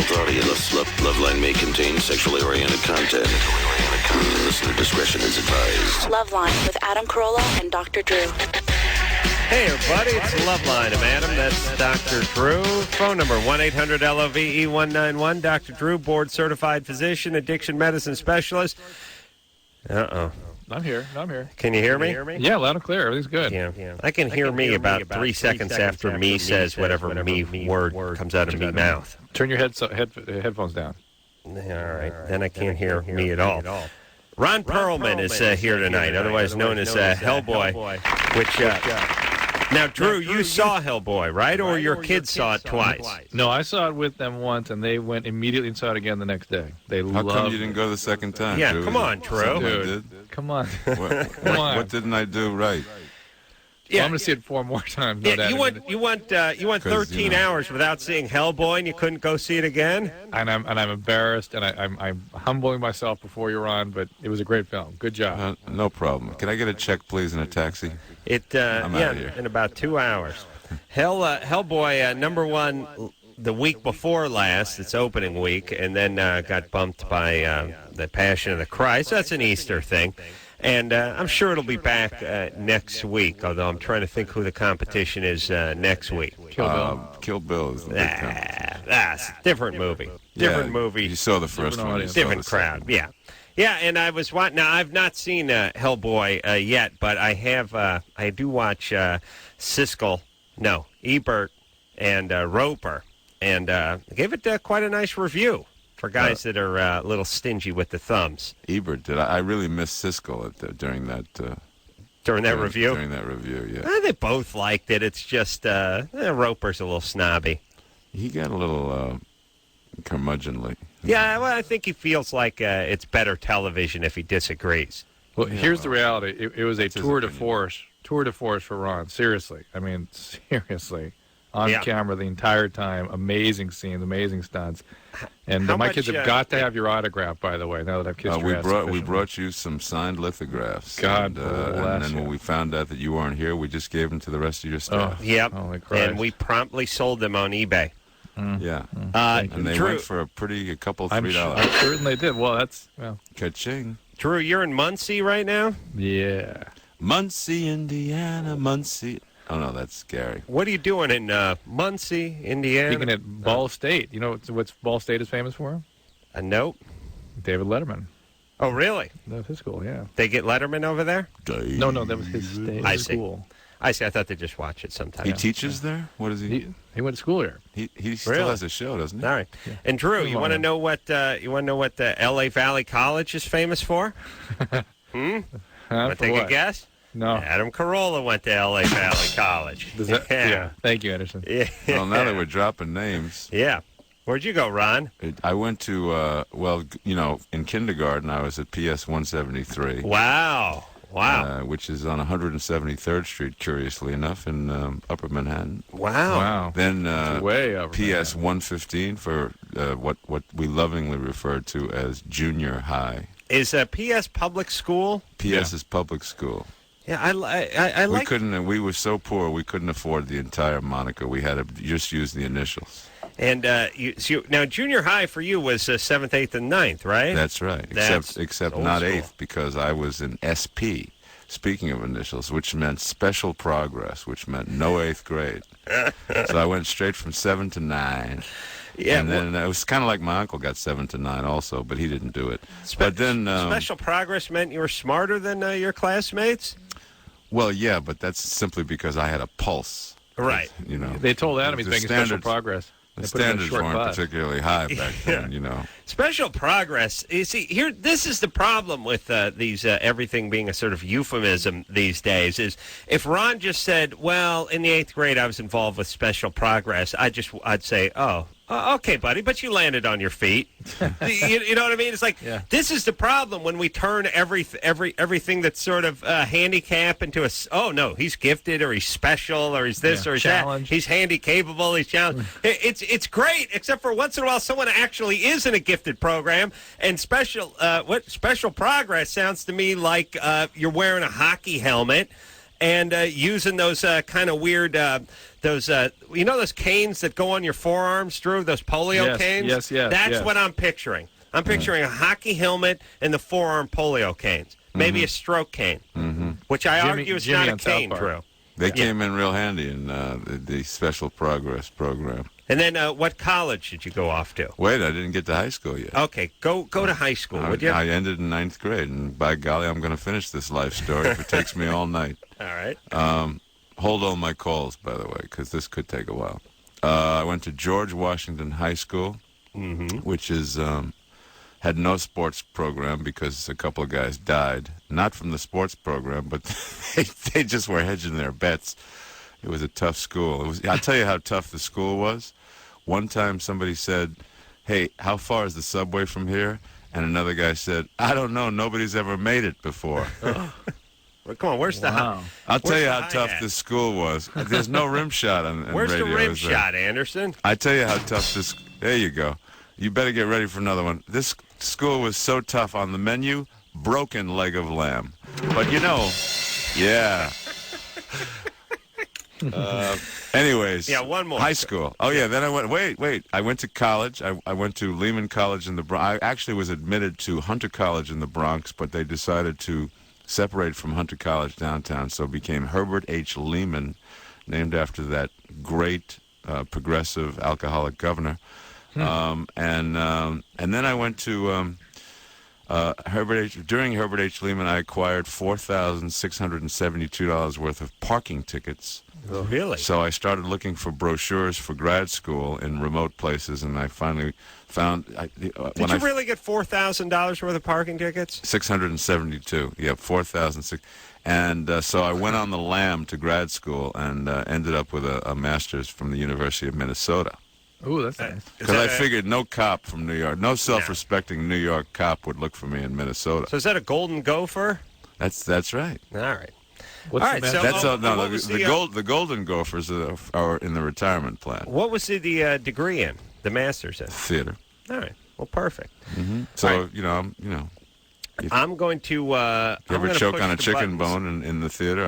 adult audience. Loveline may contain sexually oriented content. Listener discretion is advised. Loveline with Adam Carolla and Dr. Drew. Hey, everybody, it's Loveline. I'm Adam. That's Dr. Drew. Phone number 1-800-LOVE-191. Dr. Drew, board-certified physician, addiction medicine specialist. Uh-oh. I'm here. Can you hear me? Yeah, loud and clear. Everything's good. Yeah. I can hear me about 3 seconds after me says whatever me word comes out of me mouth. Turn your headphones down. All right. Then I can't hear me at all. Ron Perlman is here tonight, otherwise known as Hellboy, which... Now, Drew, you saw Hellboy, right? Or your kids saw it twice? No, I saw it with them once, and they went immediately and saw it again the next day. How come you didn't go the second time? Yeah, Drew? come on, Drew. Dude, come on. What didn't I do right? Yeah, well, I'm going to see it 4 more times. Yeah, you went 13 hours without seeing Hellboy, and you couldn't go see it again? And I'm embarrassed, and I'm humbling myself before you're on, but it was a great film. Good job. No problem. Can I get a check, please, and a taxi? I'm out of here. In about 2 hours. Hellboy, number one the week before last, it's opening week, and then got bumped by the Passion of the Christ. That's an Easter thing. And I'm sure it'll be back next week, although I'm trying to think who the competition is next week. Kill Bill. Kill Bill is the big competition. Different movie. Different movie. You saw the first one. Different crowd, yeah. Yeah, and I was watching. Now, I've not seen Hellboy yet, but I have. I do watch Ebert and Roper, and gave it quite a nice review. For guys that are a little stingy with the thumbs. Ebert did. I really missed Siskel during that review? During that review, yeah. They both liked it. It's just Roper's a little snobby. He got a little curmudgeonly. Yeah, well, I think he feels like it's better television if he disagrees. Well, here's the reality. It was a tour de force for Ron. Seriously. I mean, seriously. On camera the entire time. Amazing scenes, amazing stunts. And my kids have got to have your autograph, by the way, now that I've kissed your ass. We brought you some signed lithographs. God bless and then when we found out that you weren't here, we just gave them to the rest of your staff. Oh, yep. Holy Christ. And we promptly sold them on eBay. Yeah. And they Drew, went for a couple $3. I'm certain they did. Well, that's... Well. Ka-ching. Drew, you're in Muncie right now? Yeah. Muncie, Indiana, Muncie... Oh, no, that's Gary. What are you doing in Muncie, Indiana? Speaking at Ball State. You know what Ball State is famous for? A note? David Letterman. Oh, really? That was his school, yeah. They get Letterman over there? No, that was his school. I see. I thought they just watch it sometimes. He teaches there? What is he? He went to school here. He still has a show, doesn't he? All right. Yeah. And Drew, you want to know what the LA Valley College is famous for? Want to take a guess? No. Adam Carolla went to L.A. Valley College. Yeah. Thank you, Anderson. Yeah. Well, now that we're dropping names. Yeah. Where'd you go, Ron? I went to, in kindergarten, I was at PS 173. Wow. Which is on 173rd Street, curiously enough, in Upper Manhattan. Wow. Then way up PS 115 for what we lovingly referred to as junior high. Is PS public school? PS is public school. Yeah, I like. We were so poor we couldn't afford the entire moniker. We had to just use the initials. And now junior high for you was 7th, 8th, and 9th, right? That's right. Except not 8th because I was in SP. Speaking of initials, which meant special progress, which meant no 8th grade. So I went straight from 7 to 9. Yeah, and then it was kind of like my uncle got 7 to 9 also, but he didn't do it. But then special progress meant you were smarter than your classmates? Well, yeah, but that's simply because I had a pulse. Right. You know, they told Adam he's making special progress. The standards weren't particularly high back then, you know. Special progress. You see, this is the problem with these everything being a sort of euphemism these days. Is if Ron just said, "Well, in the 8th grade, I was involved with special progress," I'd say, "Oh, okay, buddy, but you landed on your feet." you know what I mean? It's like this is the problem when we turn everything that's sort of handicap into oh no, he's gifted or he's special or he's this or he's challenge. That. He's handy capable. He's challenged. It's great, except for once in a while someone actually is in a gifted program. And special progress sounds to me like you're wearing a hockey helmet. and using those kind of weird, those canes that go on your forearms, Drew, those polio canes? Yes. That's what I'm picturing. I'm picturing a hockey helmet and the forearm polio canes. Maybe a stroke cane, which I argue is not a cane, Drew. They came in real handy in the Special Progress program. And then what college did you go off to? Wait, I didn't get to high school yet. Okay, go to high school, would you? I ended in 9th grade, and by golly, I'm going to finish this life story if it takes me all night. All right. Hold all my calls, by the way, because this could take a while. I went to George Washington High School, which is had no sports program because a couple of guys died. Not from the sports program, but they just were hedging their bets. It was a tough school. I'll tell you how tough the school was. One time somebody said, "Hey, how far is the subway from here?" And another guy said, "I don't know. Nobody's ever made it before." Well, come on, where's the high? I'll tell you how tough this school was. There's no rim shot on Where's radio. the rim shot, Anderson? I tell you how tough this. There you go. You better get ready for another one. This school was so tough. On the menu, broken leg of lamb. But yeah. Anyways. Yeah, one more. High school. Oh, yeah. Then I went, wait. I went to college. I went to Lehman College in the Bronx. I actually was admitted to Hunter College in the Bronx, but they decided to separate from Hunter College downtown, so it became Herbert H. Lehman, named after that great progressive alcoholic governor. And then I went to during Herbert H. Lehman, I acquired $4,672 worth of parking tickets. Oh, really? So I started looking for brochures for grad school in remote places, and I finally found. Did you really get $4,000 worth of parking tickets? 672. Yeah, 4,006. And so I went on the lam to grad school and ended up with a master's from the University of Minnesota. Ooh, that's nice. Because I figured no cop from New York, no self-respecting New York cop would look for me in Minnesota. So is that a golden gopher? That's right. All right. What's all right. So that's the golden gophers are in the retirement plan. What was the degree in? The master's in theater. All right. Well, perfect. So right. I'm going to. You ever choke on a chicken buttons. bone in the theater?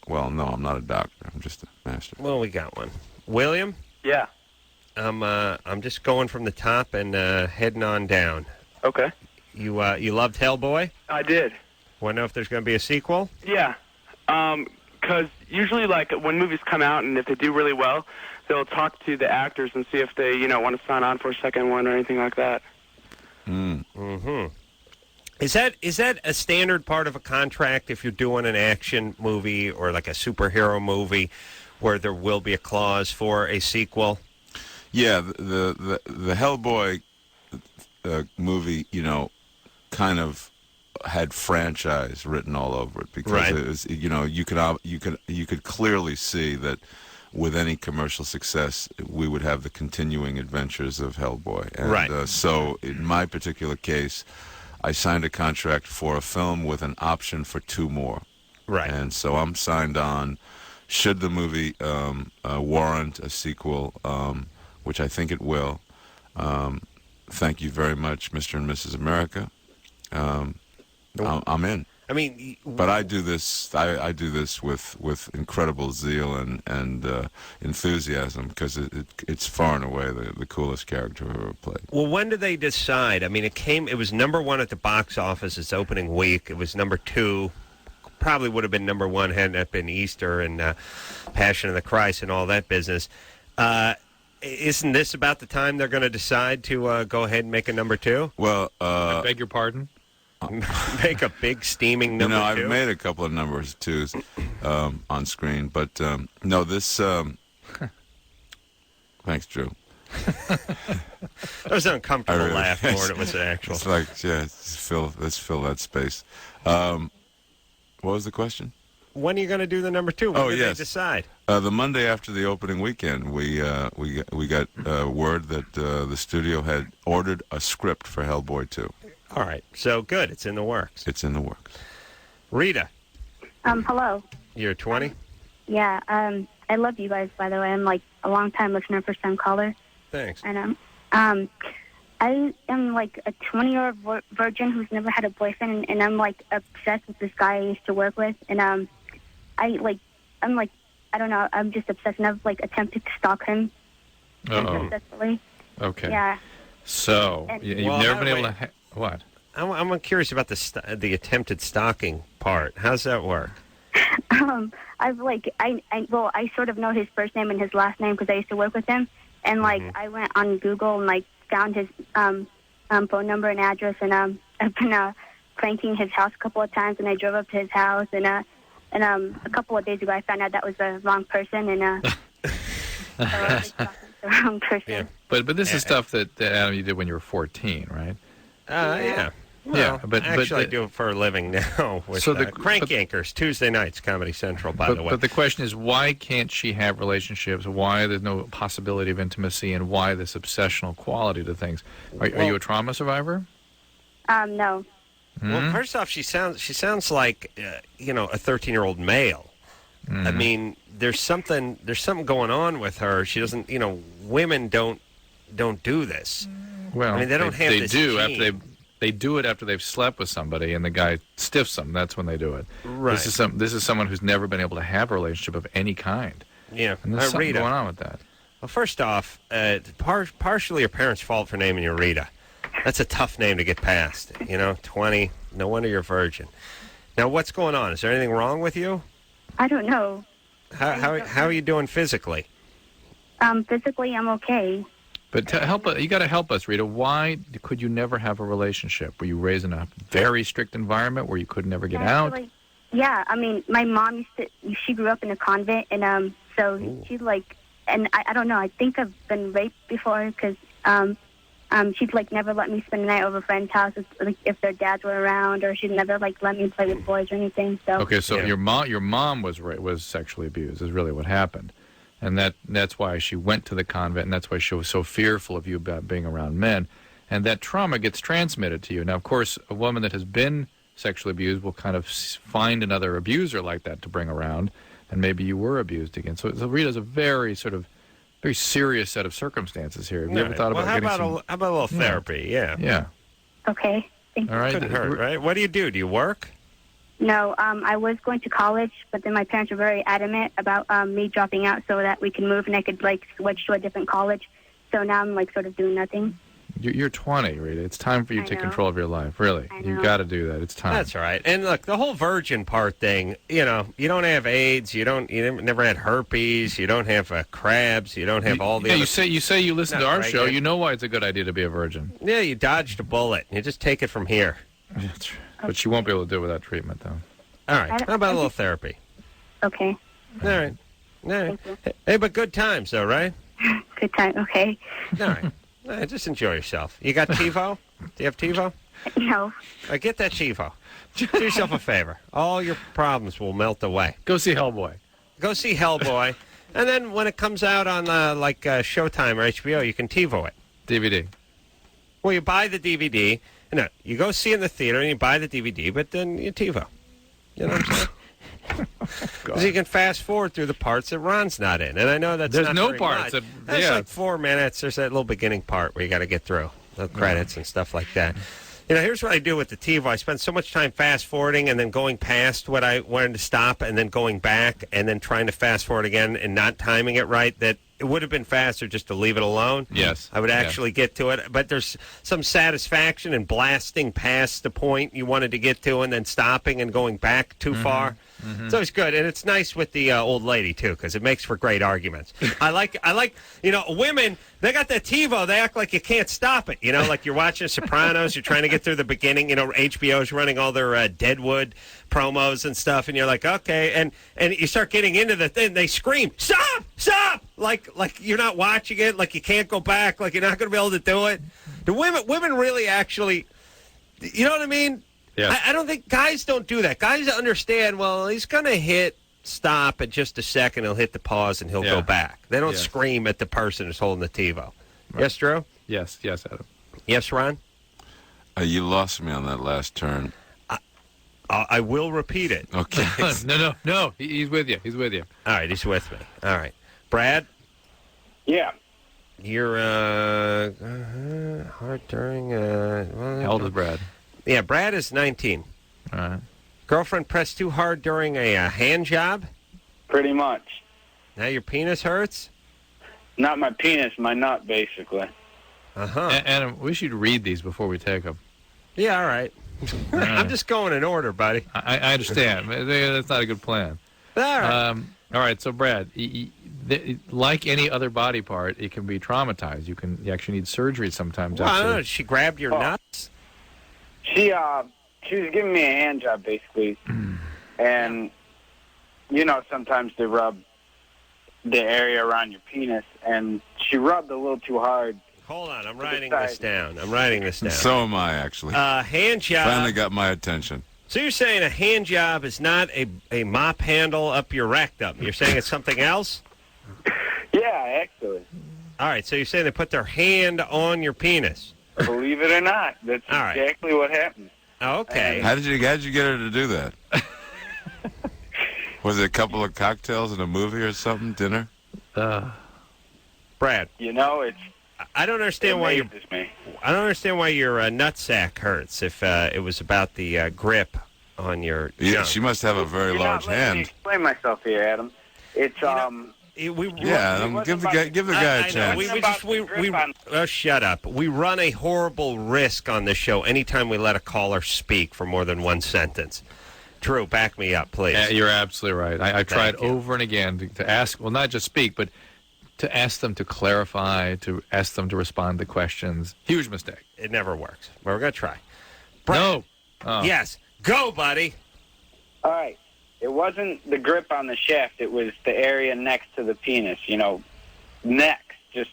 Well, no, I'm not a doctor. I'm just a master. Well, we got one. William? Yeah. I'm just going from the top and heading on down. Okay. You loved Hellboy? I did. Want to know if there's going to be a sequel? Yeah. Because usually, like, when movies come out and if they do really well, they'll talk to the actors and see if they, want to sign on for a second one or anything like that. Is that a standard part of a contract if you're doing an action movie or like a superhero movie where there will be a clause for a sequel? Yeah, the Hellboy movie, kind of had franchise written all over it because it was, you could clearly see that with any commercial success, we would have the continuing adventures of Hellboy. And so in my particular case, I signed a contract for a film with an option for 2 more. Right. And so I'm signed on, should the movie warrant a sequel, which I think it will. Thank you very much, Mr. and Mrs. America. I'm in. I mean, but I do this. I do this with incredible zeal and enthusiasm because it's far and away the coolest character I've ever played. Well, when did they decide? I mean, it was number 1 at the box office its opening week. It was number 2. Probably would have been number 1 had it been Easter and Passion of the Christ and all that business. Isn't this about the time they're going to decide to go ahead and make a number 2? Well, I beg your pardon? Make a big steaming number 2? I've made a couple of numbers 2s on screen, but no, this... Thanks, Drew. That was an uncomfortable laugh more than it was an actual... It's like, let's fill that space. What was the question? When are you going to do the number 2? When did they decide? The Monday after the opening weekend, we got word that the studio had ordered a script for Hellboy 2. All right, so good. It's in the works. It's in the works. Rita. Hello. You're 20? Yeah. I love you guys. By the way, I'm like a long-time listener, first-time caller. Thanks. And I am like a 20-year-old virgin who's never had a boyfriend, and I'm like obsessed with this guy I used to work with, and I'm like, I don't know, I'm just obsessed, and I've like attempted to stalk him successfully. Okay. Yeah. So you've never been able to. What? I'm curious about the attempted stalking part. How's that work? I sort of know his first name and his last name because I used to work with him, and like I went on Google and like found his phone number and address, and I've been pranking his house a couple of times, and I drove up to his house, and a couple of days ago I found out that was the wrong person, and so I was stalking the wrong person. Yeah. But this is stuff that Adam, you did when you were 14, right? Yeah. Well, but actually, I do it for a living now. With Crank Anchors, Tuesday nights, Comedy Central, by the way. But the question is, why can't she have relationships? Why there's no possibility of intimacy, and why this obsessional quality to things? Are you a trauma survivor? No. Well, first off, she sounds like a 13-year-old male. I mean, there's something going on with her. She doesn't. Women don't do this. Well, I mean, they don't have this gene. They do it after they've slept with somebody and the guy stiffs them. That's when they do it. Right. This is someone who's never been able to have a relationship of any kind. Yeah. And there's something going on with that. Well, first off, partially your parents' fault for naming you Rita. That's a tough name to get past. 20. No wonder you're a virgin. Now, what's going on? Is there anything wrong with you? I don't know. How are you doing physically? Physically, I'm okay. But you got to help us, Rita. Why could you never have a relationship? Were you raised in a very strict environment where you could never get out? Yeah, I mean, my mom she grew up in a convent, and so she's like, and I don't know, I think I've been raped before because she'd like never let me spend the night over friends' houses if their dads were around, or she'd never like let me play with boys or anything. So okay, so your mom was sexually abused is really what happened. And that's why she went to the convent, and that's why she was so fearful of you about being around men. And that trauma gets transmitted to you. Now, of course, a woman that has been sexually abused will kind of find another abuser like that to bring around, and maybe you were abused again. So Rita's a very serious set of circumstances here. Have you ever thought about getting how about a little therapy? Yeah. Yeah. Okay. Thank you. All right. Couldn't hurt, right? What do? Do you work? No, I was going to college, but then my parents were very adamant about me dropping out so that we could move and I could like switch to a different college. So now I'm like sort of doing nothing. You're 20, Rita. It's time for you to take control of your life. Really, you got to do that. It's time. That's right. And look, the whole virgin part thing. You don't have AIDS. You never had herpes. You don't have crabs. You don't have all the. Yeah, you say you listen to our show. You know why it's a good idea to be a virgin. Yeah, you dodged a bullet. You just take it from here. That's right. But she won't be able to do it without treatment, though. All right. How about a little therapy? Okay. All right. Hey, but good times, though, right? Good time. Okay. All right. Just enjoy yourself. You got TiVo? Do you have TiVo? No. Get that TiVo. Do yourself a favor. All your problems will melt away. Go see Hellboy. And then when it comes out on Showtime or HBO, you can TiVo it. DVD. Well, you buy the DVD. No, you go see it in the theater and you buy the DVD, but then you TiVo. You know what I'm saying? Because you can fast forward through the parts that Ron's not in. And I know that's There's not no very parts. much. That's like 4 minutes. There's that little beginning part where you got to get through the credits and stuff like that. Here's what I do with the TiVo. I spend so much time fast forwarding and then going past what I wanted to stop and then going back and then trying to fast forward again and not timing it right that it would have been faster just to leave it alone. Yes. I would actually get to it. But there's some satisfaction in blasting past the point you wanted to get to and then stopping and going back too far. Mm-hmm. It's always good. And it's nice with the old lady, too, because it makes for great arguments. I like, women, they got that TiVo. They act like you can't stop it. Like you're watching Sopranos. You're trying to get through the beginning. HBO's running all their Deadwood promos and stuff. And you're like, okay. And you start getting into the thing. They scream, stop, stop. Like you're not watching it. Like you can't go back. Like you're not going to be able to do it. Do women really actually, you know what I mean? Yeah. I don't think guys don't do that. Guys understand, well, he's going to hit stop at just a second. He'll hit the pause and he'll go back. They don't scream at the person who's holding the TiVo. Right. Yes, Drew? Yes, Adam. Yes, Ron? You lost me on that last turn. I will repeat it. Okay. No. He's with you. All right, he's with me. All right. Brad? Yeah. You're hard during... How old is Brad? Yeah, Brad is 19. All right. Girlfriend pressed too hard during a hand job? Pretty much. Now your penis hurts? Not my penis, my nut, basically. Uh-huh. Adam, we should read these before we take them. Yeah, all right. I'm just going in order, buddy. I understand. That's not a good plan. All right. All right, so Brad, like any other body part, it can be traumatized. You actually need surgery sometimes. Well, I don't know. She grabbed your nuts? She was giving me a hand job, basically. And, sometimes they rub the area around your penis, and she rubbed a little too hard. Hold on, I'm writing this down. So am I, actually. Hand job. Finally got my attention. So you're saying a hand job is not a mop handle up your rectum. You're saying it's something else? Yeah, actually. All right, so you're saying they put their hand on your penis. Believe it or not, that's exactly what happened. Okay. How did you get her to do that? Was it a couple of cocktails and a movie or something? Dinner? Brad. It's. I don't understand why I don't understand why your nutsack hurts. If it was about the grip on your. Yeah, she must have a very large hand. Me explain myself here, Adam. It's give the guy a chance. Oh, shut up. We run a horrible risk on this show anytime we let a caller speak for more than one sentence. Drew, back me up, please. You're absolutely right. I tried over and again to ask, well, not just speak, but to ask them to clarify, to ask them to respond to questions. Huge mistake. It never works. But we're going to try. Brad, no. Oh. Yes. Go, buddy. All right. It wasn't the grip on the shaft. It was the area next to the penis, next, just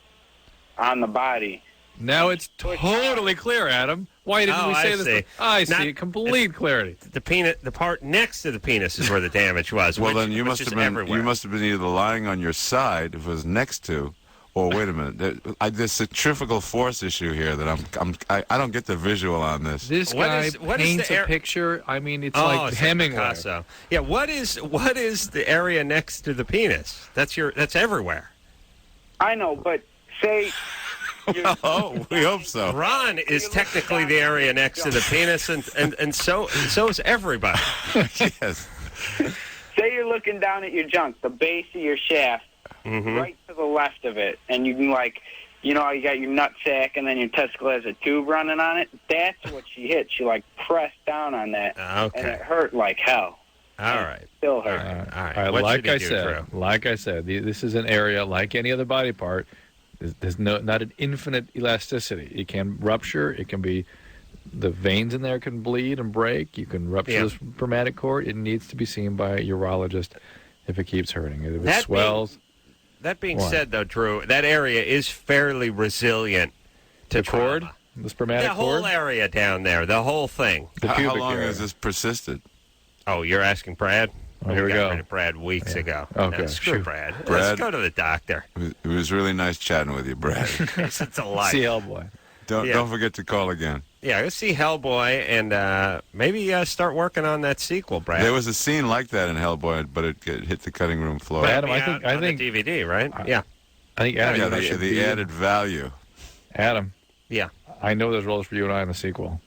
on the body. Now it's totally clear, Adam. Why didn't we say this? I see. Complete clarity. The part next to the penis is where the damage was. Well, then you must have been either lying on your side, if it was next to, or wait a minute. There's a centrifugal force issue here that I don't get the visual on this. This guy paints a picture. I mean, it's like Hemingway. Picasso. Yeah. What is the area next to the penis? That's everywhere. I know, but say. Oh, we hope so. Ron is technically the area next to the penis, and so is everybody. Yes. Say you're looking down at your junk, the base of your shaft, right to the left of it, and you can you got your nut sack, and then your testicle has a tube running on it. That's what she hit. She pressed down on that, and it hurt like hell. All right. It still hurt. All right. Like I said, this is an area like any other body part. There's not an infinite elasticity. It can rupture. It can be the veins in there can bleed and break. You can rupture the spermatic cord. It needs to be seen by a urologist if it keeps hurting. If it swells. That being said, though, Drew, that area is fairly resilient to cord, trauma. The spermatic cord? The whole area down there, the whole thing. How long has this persisted? Oh, you're asking Brad? Oh, here we go. Got rid of Brad weeks ago. Okay. No, screw Brad. Let's go to the doctor. It was really nice chatting with you, Brad. It's a delight. See Hellboy. Don't forget to call again. Yeah, let's see Hellboy and maybe start working on that sequel, Brad. There was a scene like that in Hellboy, but it hit the cutting room floor. But Adam, I think the DVD, right? Yeah. I think Adam. Yeah, the added value. Adam. Yeah. I know there's roles for you and I in the sequel.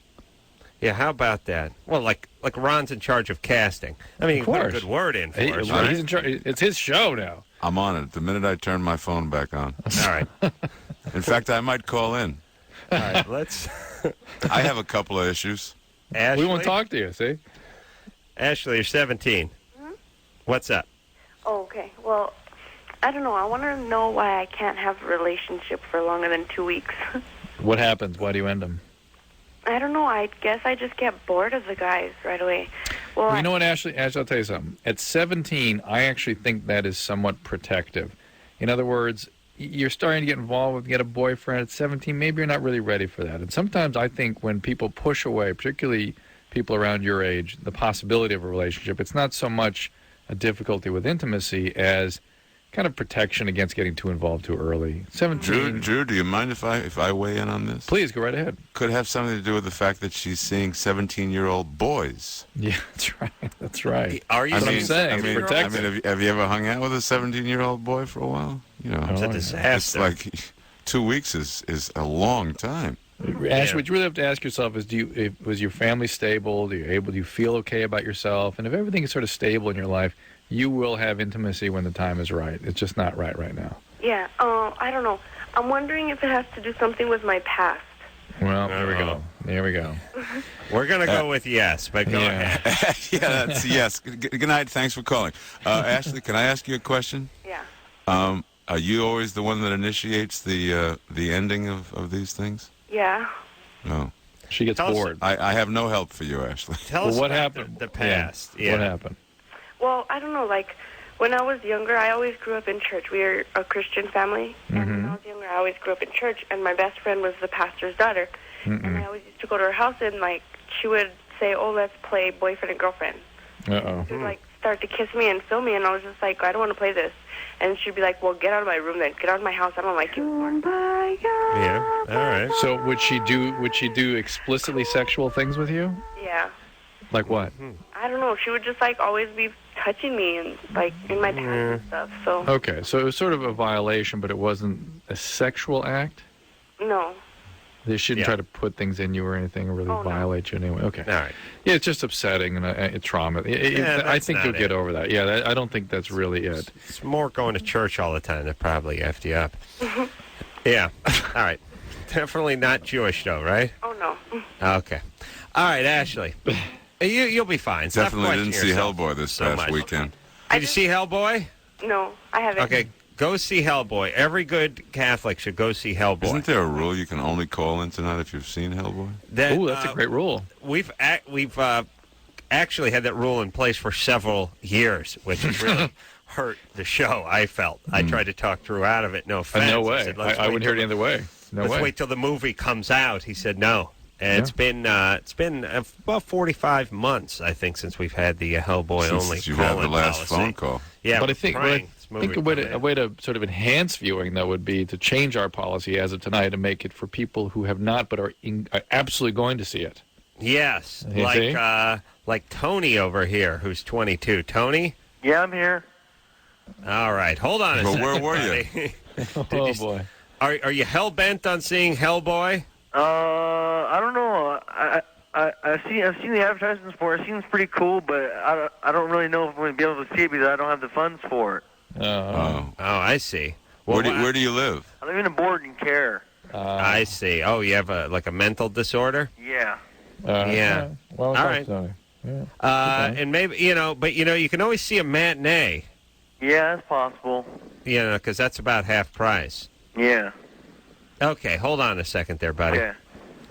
Yeah, how about that? Well, like Ron's in charge of casting. I mean, you can put a good word in for us, right? He's in charge. It's his show now. I'm on it. The minute I turn my phone back on. All right. In fact, I might call in. All right, let's... I have a couple of issues. Ashley? We won't talk to you, see? Ashley, you're 17. Mm-hmm. What's up? Oh, okay. Well, I don't know. I want to know why I can't have a relationship for longer than 2 weeks. What happens? Why do you end them? I don't know. I guess I just get bored of the guys right away. Well, you know what, Ashley? Ashley, I'll tell you something. At 17, I actually think that is somewhat protective. In other words, you're starting to get involved get a boyfriend at 17. Maybe you're not really ready for that. And sometimes I think when people push away, particularly people around your age, the possibility of a relationship, it's not so much a difficulty with intimacy as kind of protection against getting too involved too early. 17. Drew, do you mind if I weigh in on this? Please, go right ahead. Could have something to do with the fact that she's seeing 17-year-old boys. Yeah, that's right. That's right. Are you saying? Have you ever hung out with a 17-year-old boy for a while? It's a disaster. It's like 2 weeks is a long time. Ashley, what you really have to ask yourself is: was your family stable? Do you feel okay about yourself? And if everything is sort of stable in your life, you will have intimacy when the time is right. It's just not right now. Yeah. I don't know. I'm wondering if it has to do something with my past. Well, there we go. There we go. We're going to go with yes, but go ahead. Yeah, that's yes. Good night. Thanks for calling. Ashley, can I ask you a question? Yeah. Are you always the one that initiates the ending of these things? Yeah. No. She gets bored. I have no help for you, Ashley. Tell us what happened. The past. Yeah. What happened? Well, I don't know. Like, when I was younger, I always grew up in church. We were a Christian family. And when I was younger, I always grew up in church. And my best friend was the pastor's daughter. And I always used to go to her house, and, like, she would say, oh, let's play boyfriend and girlfriend. Uh-oh. She would, like, start to kiss me and film me, and I was just like, I don't want to play this. And she'd be like, well, get out of my room then. Get out of my house. I don't like you anymore. Yeah, all right. So would she do explicitly sexual things with you? Yeah. Like what? I don't know. She would just, like, always be touching me and, like, in my pants and stuff. So. Okay, so it was sort of a violation, but it wasn't a sexual act? No. They shouldn't try to put things in you or anything or really violate you anyway. Okay. All right. Yeah, it's just upsetting and it's trauma. I think you'll get over that. Yeah, I don't think that's really it. It's more going to church all the time that probably effed you up. Yeah. All right. Definitely not Jewish, though, right? Oh, no. Okay. All right, Ashley. You'll be fine. Definitely didn't see Hellboy this past weekend. Did you see Hellboy? No, I haven't. Okay, go see Hellboy. Every good Catholic should go see Hellboy. Isn't there a rule you can only call in tonight if you've seen Hellboy? That's a great rule. We've actually had that rule in place for several years, which has really hurt the show, I felt. I tried to talk Drew out of it. No offense. No way. I wouldn't hear it either way. No way. Let's wait till the movie comes out. He said no. And it's been about 45 months, I think, since we've had the Hellboy only. Since you had the last phone call. Yeah, but I think a way to sort of enhance viewing, though, would be to change our policy as of tonight and make it for people who have not but are absolutely going to see it. Yes, You like Tony over here, who's 22. Tony? Yeah, I'm here. All right, hold on a second. Where were you? Oh boy. Are you hell bent on seeing Hellboy? I don't know. I've seen the advertisements for it. It seems pretty cool, but I don't really know if I'm going to be able to see it because I don't have the funds for it. Oh, I see. Well, where do you live? I live in a board and care. I see. Oh, you have a mental disorder? Yeah. Yeah. Well, all right. Yeah. And maybe but you can always see a matinee. Yeah, that's possible. Because that's about half price. Yeah. Okay, hold on a second there, buddy. Yeah.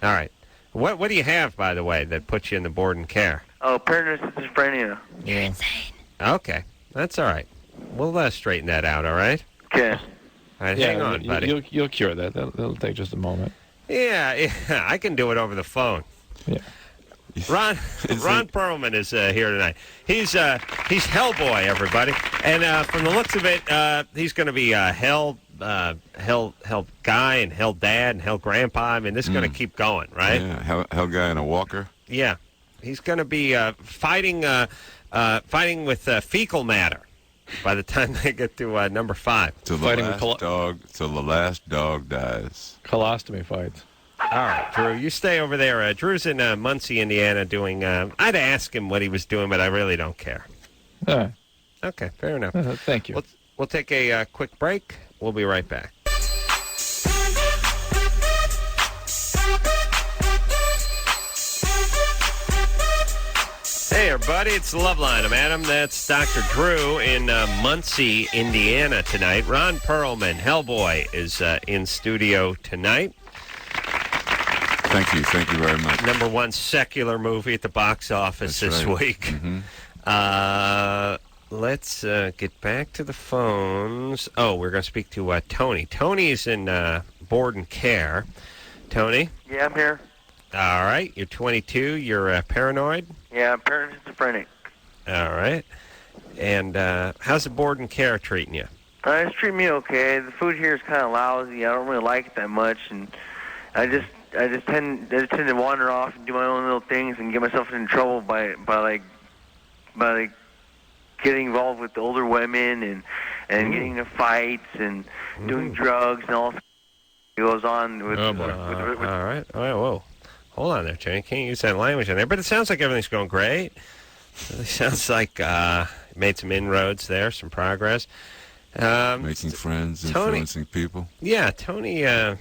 All right. What do you have, by the way, that puts you in the board and care? Oh, paranoid schizophrenia. You're insane. Okay, that's all right. We'll straighten that out, all right? Okay. All right, hang on, buddy. You'll cure that. That'll take just a moment. Yeah, I can do it over the phone. Yeah. Ron Perlman is here tonight. He's Hellboy, everybody, and from the looks of it, he's going to be Hell guy and Hell dad and Hell grandpa. I mean, this is going to keep going, right? Yeah, Hell guy in a walker. Yeah, he's going to be fighting with fecal matter by the time they get to number 5. Till the last dog dies. Colostomy fights. All right, Drew, you stay over there. Drew's in Muncie, Indiana, doing... I'd ask him what he was doing, but I really don't care. All right. Okay, fair enough. Thank you. We'll take a quick break. We'll be right back. Hey, everybody, it's Loveline. I'm Adam. That's Dr. Drew in Muncie, Indiana tonight. Ron Perlman, Hellboy, is in studio tonight. Thank you very much. #1 secular movie at the box office this week. Mm-hmm. Let's get back to the phones. Oh, we're going to speak to Tony. Tony's in board and care. Tony? Yeah, I'm here. All right. You're 22. You're paranoid? Yeah, I'm paranoid schizophrenic. All right. And how's the board and care treating you? It's treating me okay. The food here is kind of lousy. I don't really like it that much, and I just tend to wander off and do my own little things and get myself into trouble by getting involved with the older women and getting into fights and doing drugs and all. goes on with... All right. Whoa. Hold on there, Tony. Can't use that language in there. But it sounds like everything's going great. It sounds like made some inroads there, some progress. Making friends, influencing people. Yeah, Tony, you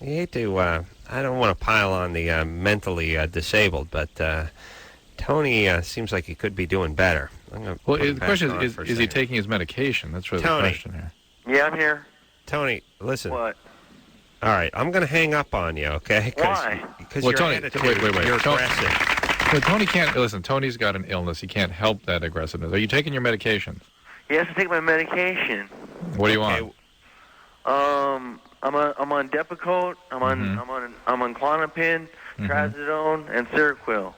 hate to... I don't want to pile on the mentally disabled, but Tony seems like he could be doing better. Well, the question is he taking his medication? That's really the question here. Yeah, I'm here. Tony, listen. What? All right, I'm going to hang up on you, okay? Why? Because well, your Tony, attitude, wait. you're aggressive. Well, Tony can't... Listen, Tony's got an illness. He can't help that aggressiveness. Are you taking your medication? He has to take my medication. What do you want? I'm on Depakote. I'm on Klonopin, Trazodone, and Seroquel.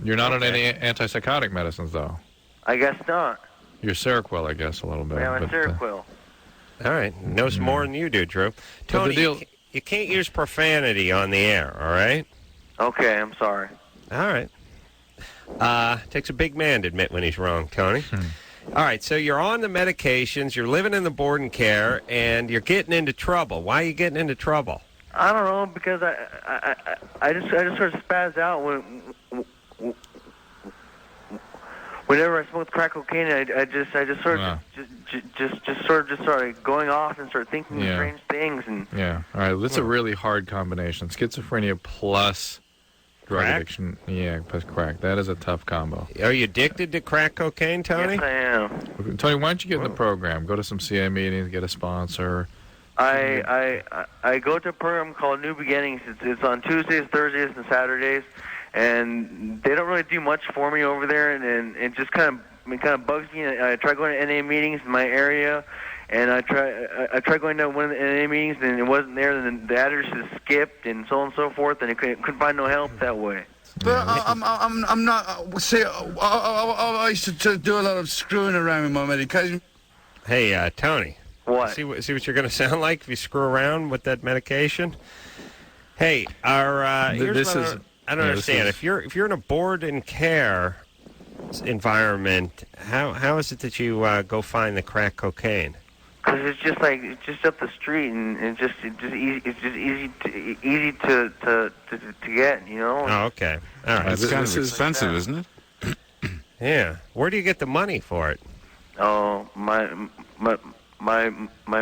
You're not on any antipsychotic medicines, though. I guess not. You're Seroquel, I guess, a little bit. Yeah, I'm Seroquel. All right, knows more than you do, Drew. Tony, you can't use profanity on the air, all right? Okay, I'm sorry. All right. Takes a big man to admit when he's wrong, Tony. All right, so you're on the medications, you're living in the board and care, and you're getting into trouble. Why are you getting into trouble? I don't know, because I just sort of spaz out whenever I smoke crack cocaine. I just sort of just started going off and start thinking strange things. And all right, that's a really hard combination. Schizophrenia plus drug addiction. Yeah, plus crack. That is a tough combo. Are you addicted to crack cocaine, Tony? Yes, I am. Tony, why don't you get in the program? Go to some CA meetings, get a sponsor. I go to a program called New Beginnings. It's on Tuesdays, Thursdays, and Saturdays, and they don't really do much for me over there, and it just kind of bugs me. I try going to NA meetings in my area, and I try going to one of the NA meetings, and it wasn't there. And the address is skipped, and so on and so forth, and I couldn't find no help that way. But I'm not. See, I used to do a lot of screwing around with my medication. Hey, Tony. What? See what you're going to sound like if you screw around with that medication. Hey, I don't understand. If you're in a board and care environment, how is it that you go find the crack cocaine? Because it's just up the street, and it's just easy to get, you know. Oh, okay. All right. It's kind of expensive, isn't it? Yeah. Where do you get the money for it? Oh, my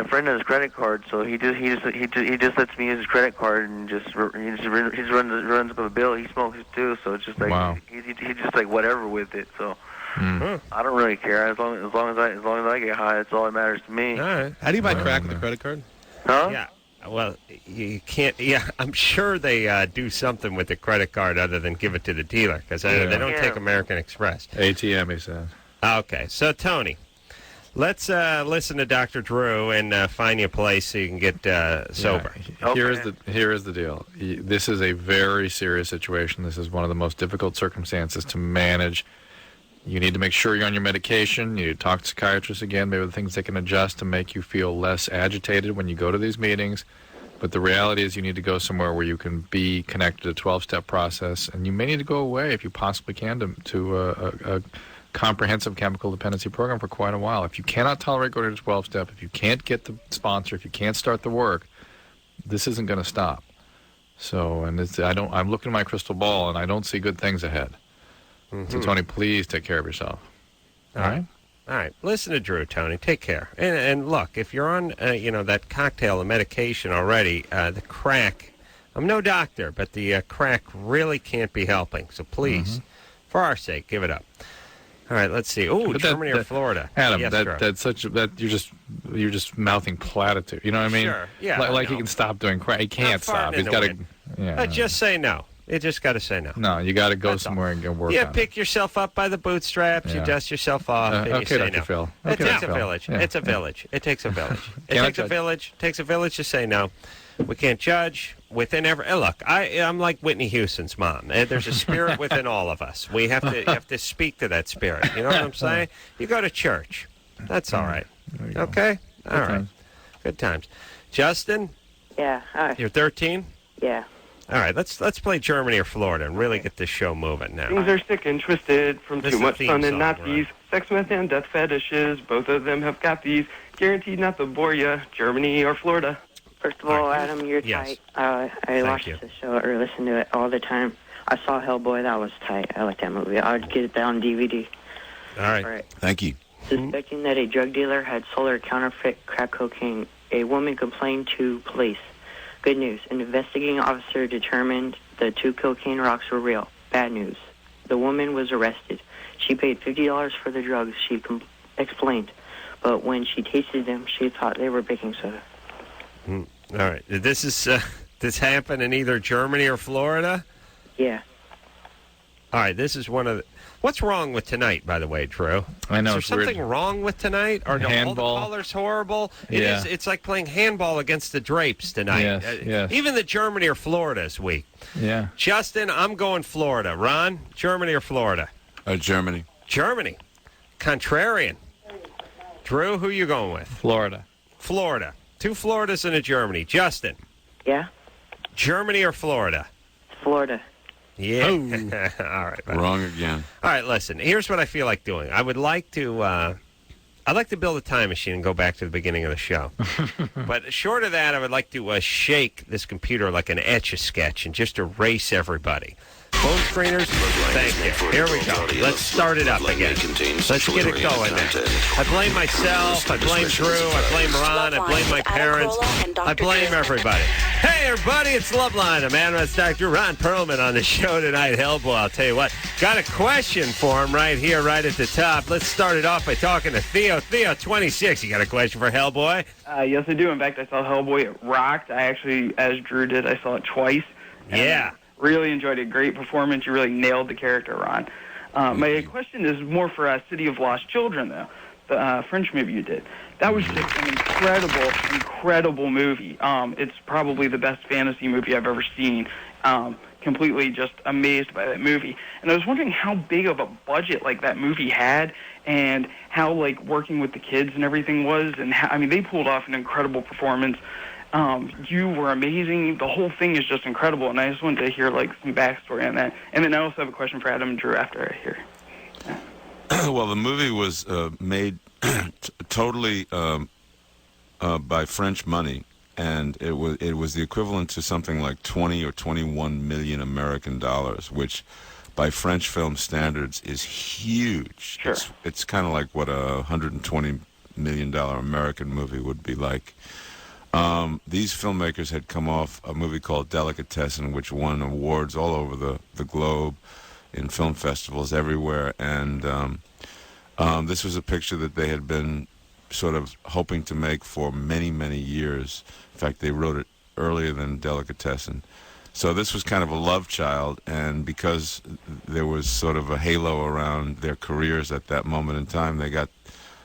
friend has a credit card, so he just lets me use his credit card, and he just runs up a bill. He smokes too, so it's just like he just like whatever with it. So I don't really care as long as I get high. That's all that matters to me. All right. How do you buy crack with a credit card? Huh? Yeah. Well, you can't. Yeah, I'm sure they do something with the credit card other than give it to the dealer, because they don't take American Express. ATM, he says. Okay, so Tony, let's listen to Dr. Drew and find you a place so you can get sober. Yeah. Here is the deal. This is a very serious situation. This is one of the most difficult circumstances to manage. You need to make sure you're on your medication. You need to talk to psychiatrists again. Maybe the things they can adjust to make you feel less agitated when you go to these meetings. But the reality is you need to go somewhere where you can be connected to a 12-step process. And you may need to go away, if you possibly can, to a comprehensive chemical dependency program for quite a while. If you cannot tolerate going to 12-step, if you can't get the sponsor, if you can't start the work, this isn't going to stop. So, and I'm looking at my crystal ball, and I don't see good things ahead. Mm-hmm. So, Tony, please take care of yourself. All right? All right. Listen to Drew, Tony. Take care. And look, if you're on, that cocktail of medication already, the crack, I'm no doctor, but the crack really can't be helping. So please, for our sake, give it up. All right, let's see. Oh, Germany or Florida? Adam, yes, that's you're just mouthing platitude. You know what I mean? Sure. Yeah. Like he can stop doing crack. He can't stop. He's got to. Yeah. Just say no. You just got to say no. No, you got to go somewhere and go work. You pick yourself up by the bootstraps. You dust yourself off. And okay, you say Dr. no. Phil. It Okay, takes a Phil. village. Yeah. It's a village. It takes a village. It takes a village to say no. We can't judge within every. Look, I'm like Whitney Houston's mom. There's a spirit within all of us. We have to speak to that spirit. You know what I'm saying? You go to church. That's all right. Okay. All right. Good times. Justin. Yeah. Hi. You're 13. Yeah. All right, let's play Germany or Florida and really get this show moving now. Things are sick and twisted from This too is much the fun theme and song, Nazis. Sex, meth, and death fetishes. Both of them have got these. Guaranteed not to bore ya. Germany or Florida. First of all, Adam, you're Yes. tight. I watch you. the show or listen to it all the time. I saw Hellboy. That was tight. I like that movie. I'd get it on DVD. All right. All right. Thank you. Suspecting that a drug dealer had sold her counterfeit crack cocaine, a woman complained to police. Good news. An investigating officer determined the 2 cocaine rocks were real. Bad news. The woman was arrested. She paid $50 for the drugs, she explained. But when she tasted them, she thought they were baking soda. All right. This happened in either Germany or Florida? Yeah. All right. This is one of the... What's wrong with tonight, by the way, Drew? I know, Is it's there weird. something wrong with tonight? Or no, all the Handball. colors horrible? It Yeah. is. It's like playing handball against the drapes tonight. Yes, yes. Even the Germany or Florida is weak. Yeah. Justin, I'm going Florida. Ron, Germany or Florida? Germany. Germany. Contrarian. Drew, who you going with? Florida. Florida. 2 Floridas and a Germany. Justin. Yeah? Germany or Florida? Florida. Yeah. All right. buddy. Wrong again. All right, listen. Here's what I feel like doing. I would like to I'd like to build a time machine and go back to the beginning of the show. But short of that, I would like to shake this computer like an Etch-a-Sketch and just erase everybody. Phone screeners, thank you. Here we go. Let's start it up again. Let's get it going now. I blame myself. I blame Drew. I blame Ron. I blame my parents. I blame everybody. Hey, everybody, it's Loveline. I'm Adam's Dr. Ron Perlman on the show tonight. Hellboy, I'll tell you what. Got a question for him right here, right at the top. Let's start it off by talking to Theo. Theo, 26. You got a question for Hellboy? Yes, I do. In fact, I saw Hellboy. It rocked. I actually, as Drew did, I saw it twice. Yeah. Really enjoyed it. Great performance. You really nailed the character, Ron. My question is more for City of Lost Children, though. The French movie you did. That was just an incredible movie. It's probably the best fantasy movie I've ever seen. Completely just amazed by that movie. And I was wondering how big of a budget like that movie had, and how like working with the kids and everything was, and how, I mean, they pulled off an incredible performance. You were amazing. The whole thing is just incredible, and I just wanted to hear like some backstory on that. And then I also have a question for Adam and Drew after I hear. Well, the movie was made totally by French money, and it was the equivalent to something like 20 or 21 million American dollars, which by French film standards is huge. Sure. It's kind of like what a $120 million American movie would be like. These filmmakers had come off a movie called Delicatessen, which won awards all over the globe in film festivals everywhere, and this was a picture that they had been sort of hoping to make for many, many years. In fact, they wrote it earlier than Delicatessen. So this was kind of a love child, and because there was sort of a halo around their careers at that moment in time, they got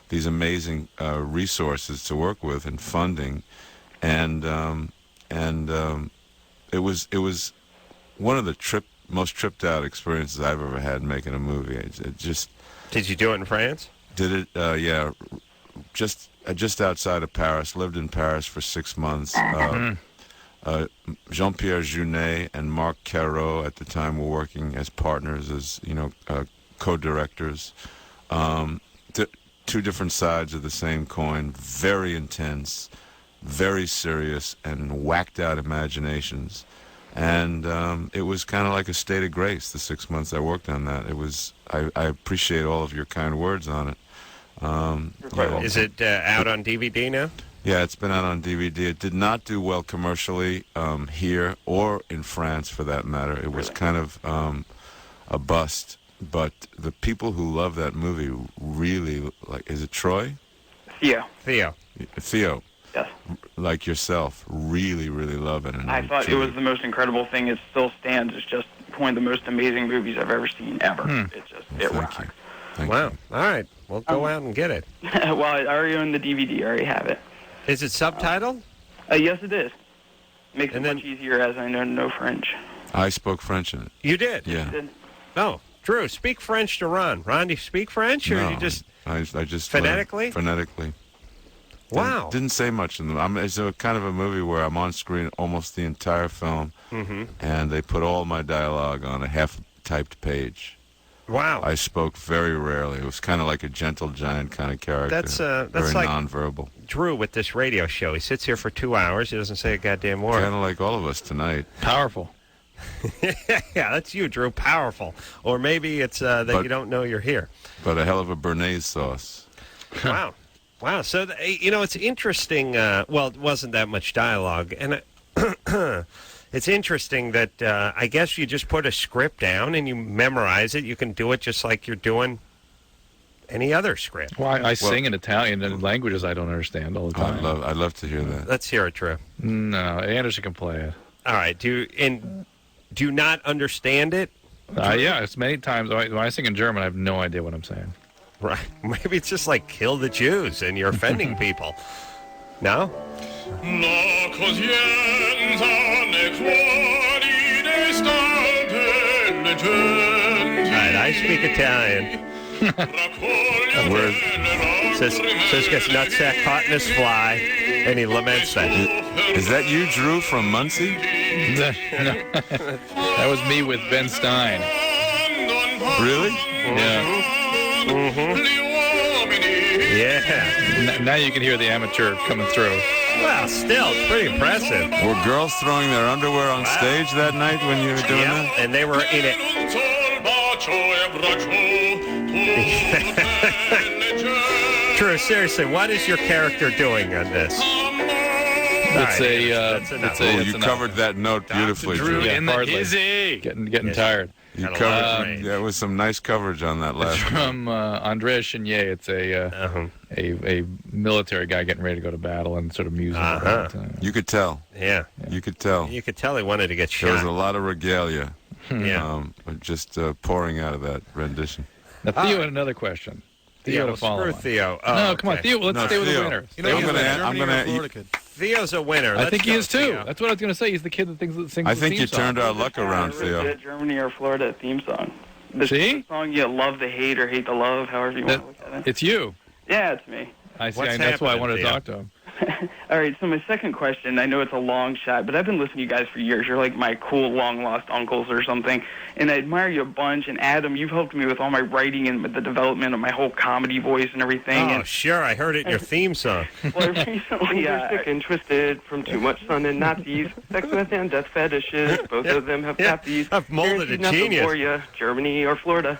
these amazing resources to work with and funding. And it was one of the most tripped out experiences I've ever had making a movie. It just. Did you do it in France? Did it? Yeah, just outside of Paris. Lived in Paris for 6 months. Jean-Pierre Jeunet and Marc Carolla at the time were working as partners, as co-directors. Two different sides of the same coin. Very intense. Very serious and whacked out imaginations, and it was kind of like a state of grace. The 6 months I worked on that, it was. I appreciate all of your kind words on it. Is it out on DVD now? Yeah, it's been out on DVD. It did not do well commercially here or in France, for that matter. It was kind of a bust. But the people who love that movie really like. Is it Troy? Theo. Theo. Yes. Like yourself, really, really love it. And I thought it was the most incredible thing. It still stands. It's just one of the most amazing movies I've ever seen, ever. It rocks. Wow. All right. Well, go out and get it. Well, I already own the DVD. I already have it. Is it subtitled? Yes, it is. Makes it much easier as I know no French. I spoke French in it. You did? Yeah. Oh, Drew, speak French to Ron. Ron, do you speak French, or no, you just... I just phonetically? Phonetically. Wow. Didn't say much in them. It's a kind of a movie where I'm on screen almost the entire film, and they put all my dialogue on a half-typed page. Wow. I spoke very rarely. It was kind of like a gentle giant kind of character. That's very like nonverbal. Drew with this radio show. He sits here for 2 hours. He doesn't say a goddamn word. Kind of like all of us tonight. Powerful. Yeah, that's you, Drew. Powerful. Or maybe it's that you don't know you're here. But a hell of a béarnaise sauce. Wow. Wow. So, it's interesting. Well, it wasn't that much dialogue. And it's interesting that I guess you just put a script down and you memorize it. You can do it just like you're doing any other script. Well, I sing in Italian and languages I don't understand all the time. I'd love to hear that. Let's hear it, Drew. No, Anderson can play it. All right. Do you not understand it? Yeah, it's many times. When I sing in German, I have no idea what I'm saying. Right. Maybe it's just like kill the Jews and you're offending people. No? Alright, I speak Italian. Says gets nutsack caught in his fly, and he laments that. Is that you, Drew, from Muncie? That was me with Ben Stein. Really? Yeah. Yeah. Now you can hear the amateur coming through. Well, still, it's pretty impressive. Were girls throwing their underwear on stage that night when you were doing that? And they were in it. Drew, seriously, what is your character doing on this? You covered that note beautifully, Drew. In the hizzy. Getting tired. You covered. There was some nice coverage on that last. It's from Andrea Chenier. It's a military guy getting ready to go to battle and sort of musing. You could tell. Yeah. You could tell. You could tell he wanted to get shot. There was a lot of regalia. Yeah. Just pouring out of that rendition. Now, Theo had another question. Theo to follow. Screw Theo. No, come on, Theo. Let's stay with the winner. I'm gonna. Theo's a winner. I think he is too. That's what I was going to say. He's the kid that sings the theme song. I think you turned our luck around, Theo. Germany or Florida theme song. See? The song you love the hate or hate the love, however you want to look at it. It's you. Yeah, it's me. I see. That's why I wanted to talk to him. All right, so my second question, I know it's a long shot, but I've been listening to you guys for years. You're like my cool, long-lost uncles or something, and I admire you a bunch. And Adam, you've helped me with all my writing and with the development of my whole comedy voice and everything. Oh, sure, I heard it in your theme song. Well, recently, sick and twisted from too much sun and Nazis, sex with and death fetishes. Both of them have got these. I've molded a Guaranteed genius. For you, Germany or Florida.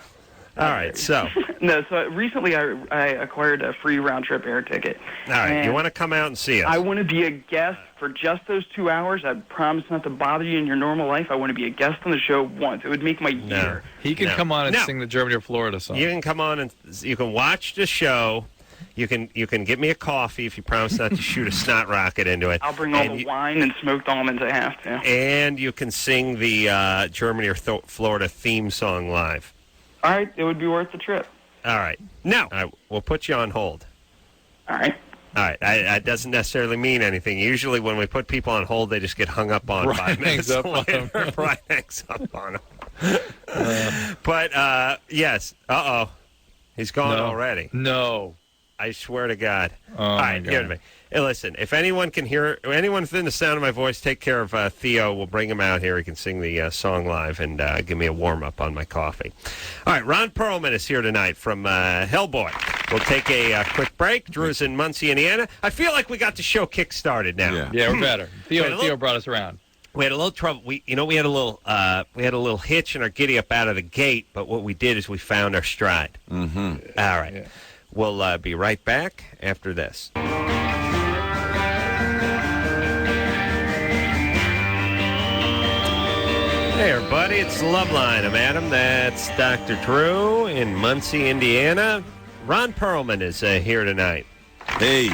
All right, so. So recently I acquired a free round-trip air ticket. All right, you want to come out and see us? I want to be a guest for just those 2 hours. I promise not to bother you in your normal life. I want to be a guest on the show once. It would make my year. He can come on and sing the Germany or Florida song. You can come on and you can watch the show. You can get me a coffee if you promise not to shoot a snot rocket into it. I'll bring all the wine and smoked almonds I have to. And you can sing the Germany or Florida theme song live. All right, it would be worth the trip. All right. Now, we'll put you on hold. All right. All right. That doesn't necessarily mean anything. Usually when we put people on hold, they just get hung up on 5 minutes later. Brian hangs up on them. But, yes. Uh-oh. He's gone already. No. I swear to God. Oh, all right, hear me. Hey, listen, if anyone can hear, anyone within the sound of my voice, take care of Theo. We'll bring him out here. He can sing the song live and give me a warm-up on my coffee. All right, Ron Perlman is here tonight from Hellboy. We'll take a quick break. Drew's in Muncie, Indiana. I feel like we got the show kick-started now. Yeah, we're better. Theo brought us around. We had a little trouble. We had a little hitch in our giddy-up out of the gate, but what we did is we found our stride. Mm-hmm. All right. Yeah. We'll be right back after this. Hey, everybody, it's Loveline. I'm Adam. That's Dr. Drew in Muncie, Indiana. Ron Perlman is here tonight. Hey.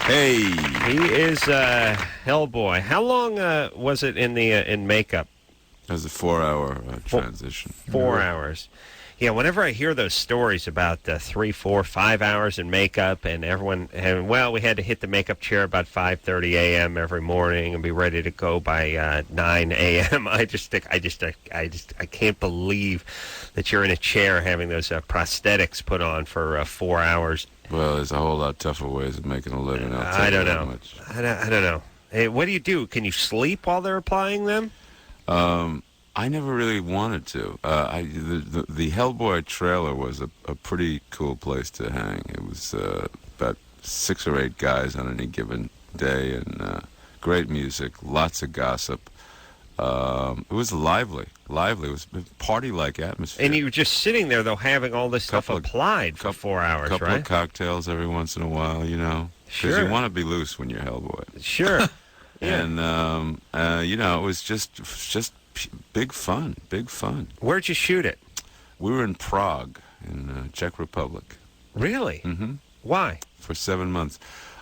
He is Hellboy. How long was it in makeup? It was a 4-hour transition. 4 hours. Yeah, whenever I hear those stories about 3, 4, 5 hours in makeup and everyone, we had to hit the makeup chair about 5:30 a.m. every morning and be ready to go by 9 a.m. I can't believe that you're in a chair having those prosthetics put on for 4 hours. Well, there's a whole lot tougher ways of making a living. I don't know. I don't know. Hey, what do you do? Can you sleep while they're applying them? I never really wanted to. The Hellboy trailer was a pretty cool place to hang. It was about 6 or 8 guys on any given day, and great music, lots of gossip. It was lively. It was a party-like atmosphere. And you were just sitting there, though, having all this stuff applied for 4 hours, right? A couple of cocktails every once in a while, you know. Because you want to be loose when you're Hellboy. Sure. Yeah. And, you know, it was just big fun. Where'd you shoot it? We were in Prague, in Czech Republic. Really? Mm-hmm. Why? For 7 months.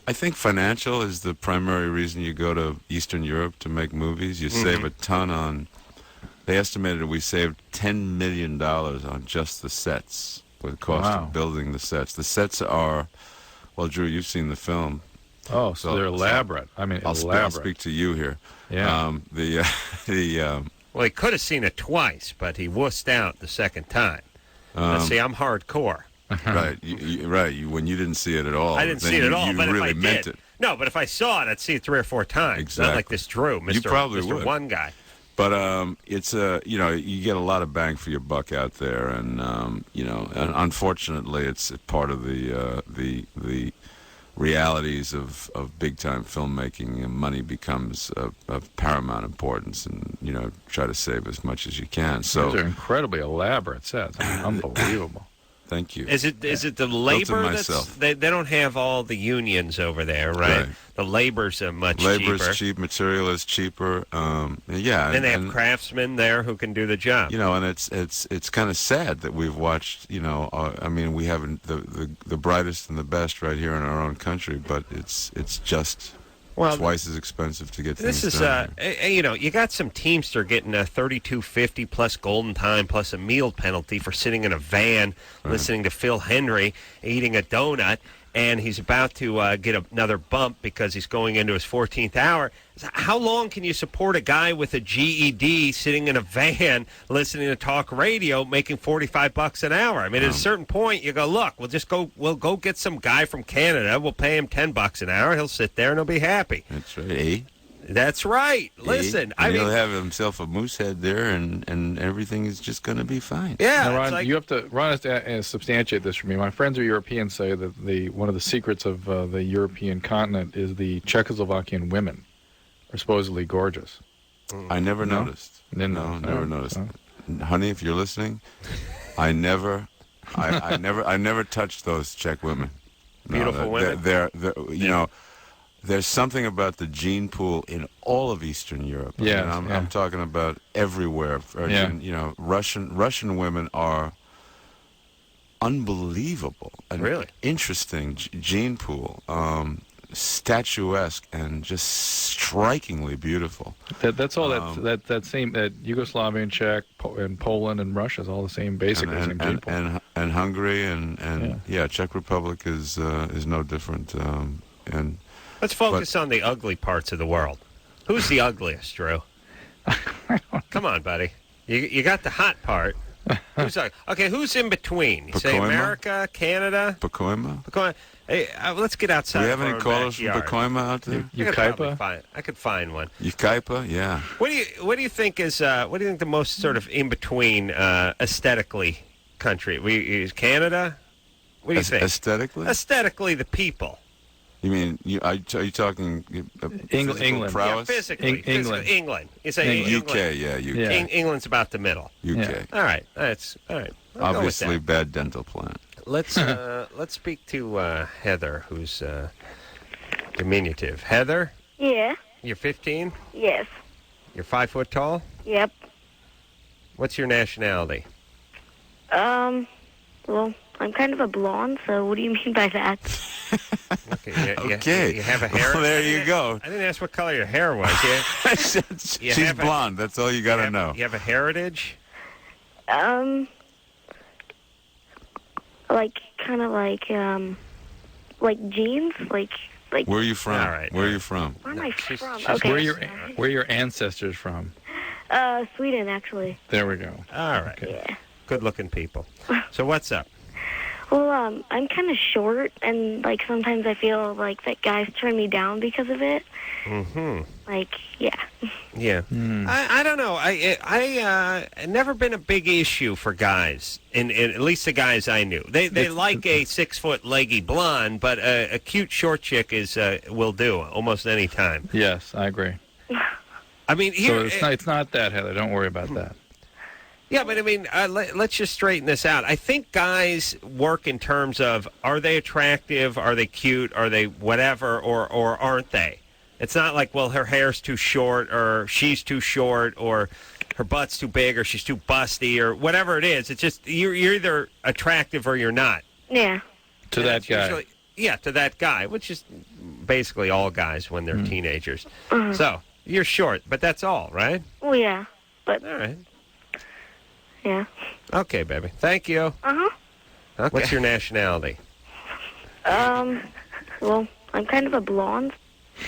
I think financial is the primary reason you go to Eastern Europe to make movies. You save a ton on... They estimated we saved $10 million on just the sets, with the cost of building the sets. The sets are... Well, Drew, you've seen the film. Oh, so they're elaborate. Elaborate. I'll speak to you here. Yeah. Well, he could have seen it twice, but he wussed out the second time. See, I'm hardcore. Right, when you didn't see it at all. I didn't see it at all, you but really if I meant did. it. No, but if I saw it, I'd see it 3 or 4 times. Exactly. Not like this Drew, Mr. You probably Mr. would. One Guy. But it's you know, you get a lot of bang for your buck out there, and you know, and unfortunately, it's part of the realities of big time filmmaking, and money becomes of paramount importance, and you know, try to save as much as you can. So these are incredibly elaborate sets. Unbelievable. Thank you. Is it the labor that's they don't have all the unions over there, right? The labor's much cheaper. Labor's cheap, material is cheaper. Yeah, and they have craftsmen there who can do the job. You know, and it's kind of sad that we've watched. You know, I mean, we have the brightest and the best right here in our own country, but it's just. Twice as expensive to get things done. This is, you know, you got some Teamster getting a $32.50 plus golden time plus a meal penalty for sitting in a van listening to Phil Hendry eating a donut, and he's about to get another bump because he's going into his 14th hour. How long can you support a guy with a GED sitting in a van listening to talk radio making $45 an hour? I mean, at a certain point, you go, look, we'll go get some guy from Canada. We'll pay him $10 an hour. He'll sit there and he'll be happy. That's right. That's right. Listen, I mean, he'll have himself a moose head there, and everything is just going to be fine. Yeah, now, Ron, Ron has to substantiate this for me. My friends who are Europeans say that one of the secrets of the European continent is the Czechoslovakian women are supposedly gorgeous. I never noticed. No, never noticed. Honey, if you're listening, I never touched those Czech women. Beautiful women. They're you know. There's something about the gene pool in all of Eastern Europe. Yeah, I'm talking about everywhere. You know, Russian women are unbelievable and really interesting gene pool, statuesque and just strikingly beautiful. That's all that same Yugoslavian, Czech, and Poland and Russia is all the same, basically same gene pool. And Hungary and Czech Republic is no different. And let's focus on the ugly parts of the world. Who's the ugliest, Drew? Come on, buddy. You got the hot part. Who's in between? You say America, Canada? Pacoima. Hey, let's get outside. Do we have any callers from Pacoima out there? I could find one. Ukaipa, yeah. What do you think is the most sort of in between aesthetically country? Is Canada? What do you think? Aesthetically? Aesthetically, the people. You mean are you talking England? Prowess? Yeah, physically, England. You say England. UK, yeah, UK. Yeah. England's about the middle. UK. Yeah. All right, that's all right. Obviously, bad dental plan. Let's speak to Heather, who's diminutive. Heather. Yeah. You're 15. Yes. You're 5 foot tall. Yep. What's your nationality? Well, I'm kind of a blonde, so what do you mean by that? Okay. You have a hair? Well, there you go. I didn't ask what color your hair was. She's blonde. That's all you got to know. You have a heritage? Like jeans, like. Where are you from? All right. Where are you from? Where am I from? Where are your ancestors from? Sweden, actually. There we go. All right. Yeah. Good-looking people. So what's up? Well, I'm kind of short, and, like, sometimes I feel like that guys turn me down because of it. Mm-hmm. Like, yeah. Yeah. I don't know. I never been a big issue for guys, in at least the guys I knew. They like a 6-foot leggy blonde, but a cute short chick will do almost any time. Yes, I agree. I mean, here, so it's not that, Heather. Don't worry about that. Yeah, but I mean, let's just straighten this out. I think guys work in terms of, are they attractive, are they cute, are they whatever, or aren't they? It's not like, well, her hair's too short, or she's too short, or her butt's too big, or she's too busty, or whatever it is. It's just, you're either attractive or you're not. Yeah. To that guy. Usually, yeah, to that guy, which is basically all guys when they're teenagers. So, you're short, but that's all, right? Well, yeah, but... All right. Yeah. Okay, baby. Thank you. Uh-huh. Okay. What's your nationality? Well, I'm kind of a blonde.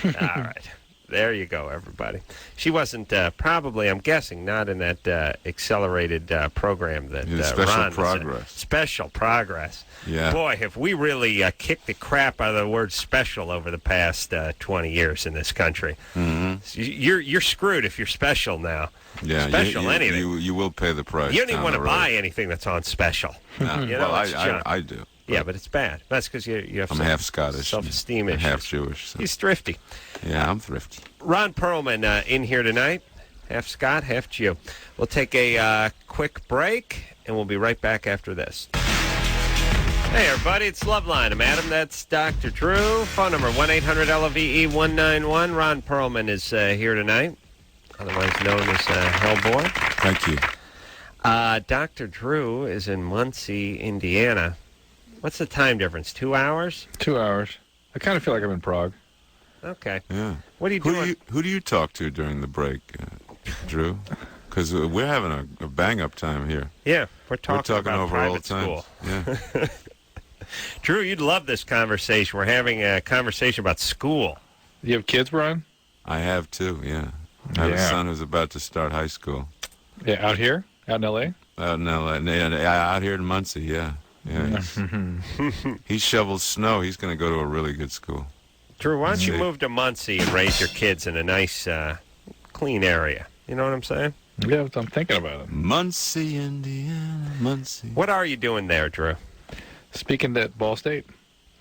All right. There you go, everybody. She wasn't probably, I'm guessing, not in that accelerated program that Special Progress. Special Progress. Yeah. Boy, have we really kicked the crap out of the word special over the past 20 years in this country. Mm-hmm. You're screwed if you're special now. Yeah, special anything. You will pay the price. You don't even want to buy anything that's on special. No. You know, well, I do. Yeah, but it's bad. That's because you have I'm half Scottish. Self-esteem issues. Half Jewish. So. He's thrifty. Yeah, I'm thrifty. Ron Perlman in here tonight. Half Scot, half Jew. We'll take a quick break, and we'll be right back after this. Hey, everybody, it's Loveline. I'm Adam. That's Dr. Drew. Phone number 1-800-LOVE-191. Ron Perlman is here tonight, otherwise known as Hellboy. Thank you. Dr. Drew is in Muncie, Indiana. What's the time difference? 2 hours? 2 hours. I kind of feel like I'm in Prague. Okay. Yeah. What are you doing? Who do you talk to during the break, Drew? Because we're having a bang-up time here. Yeah, we're talking about over private old times. school. Yeah. Drew, you'd love this conversation. We're having a conversation about school. You have kids, Brian? I have, too, yeah. I have a son who's about to start high school. Yeah, out here? Out in L.A.? Out in L.A. Out here in Muncie, yeah. Yeah, he shovels snow. He's going to go to a really good school. Drew, why don't you move to Muncie and raise your kids in a nice, clean area? You know what I'm saying? Yeah, I'm thinking about it. Muncie, Indiana, Muncie. What are you doing there, Drew? Speaking at Ball State.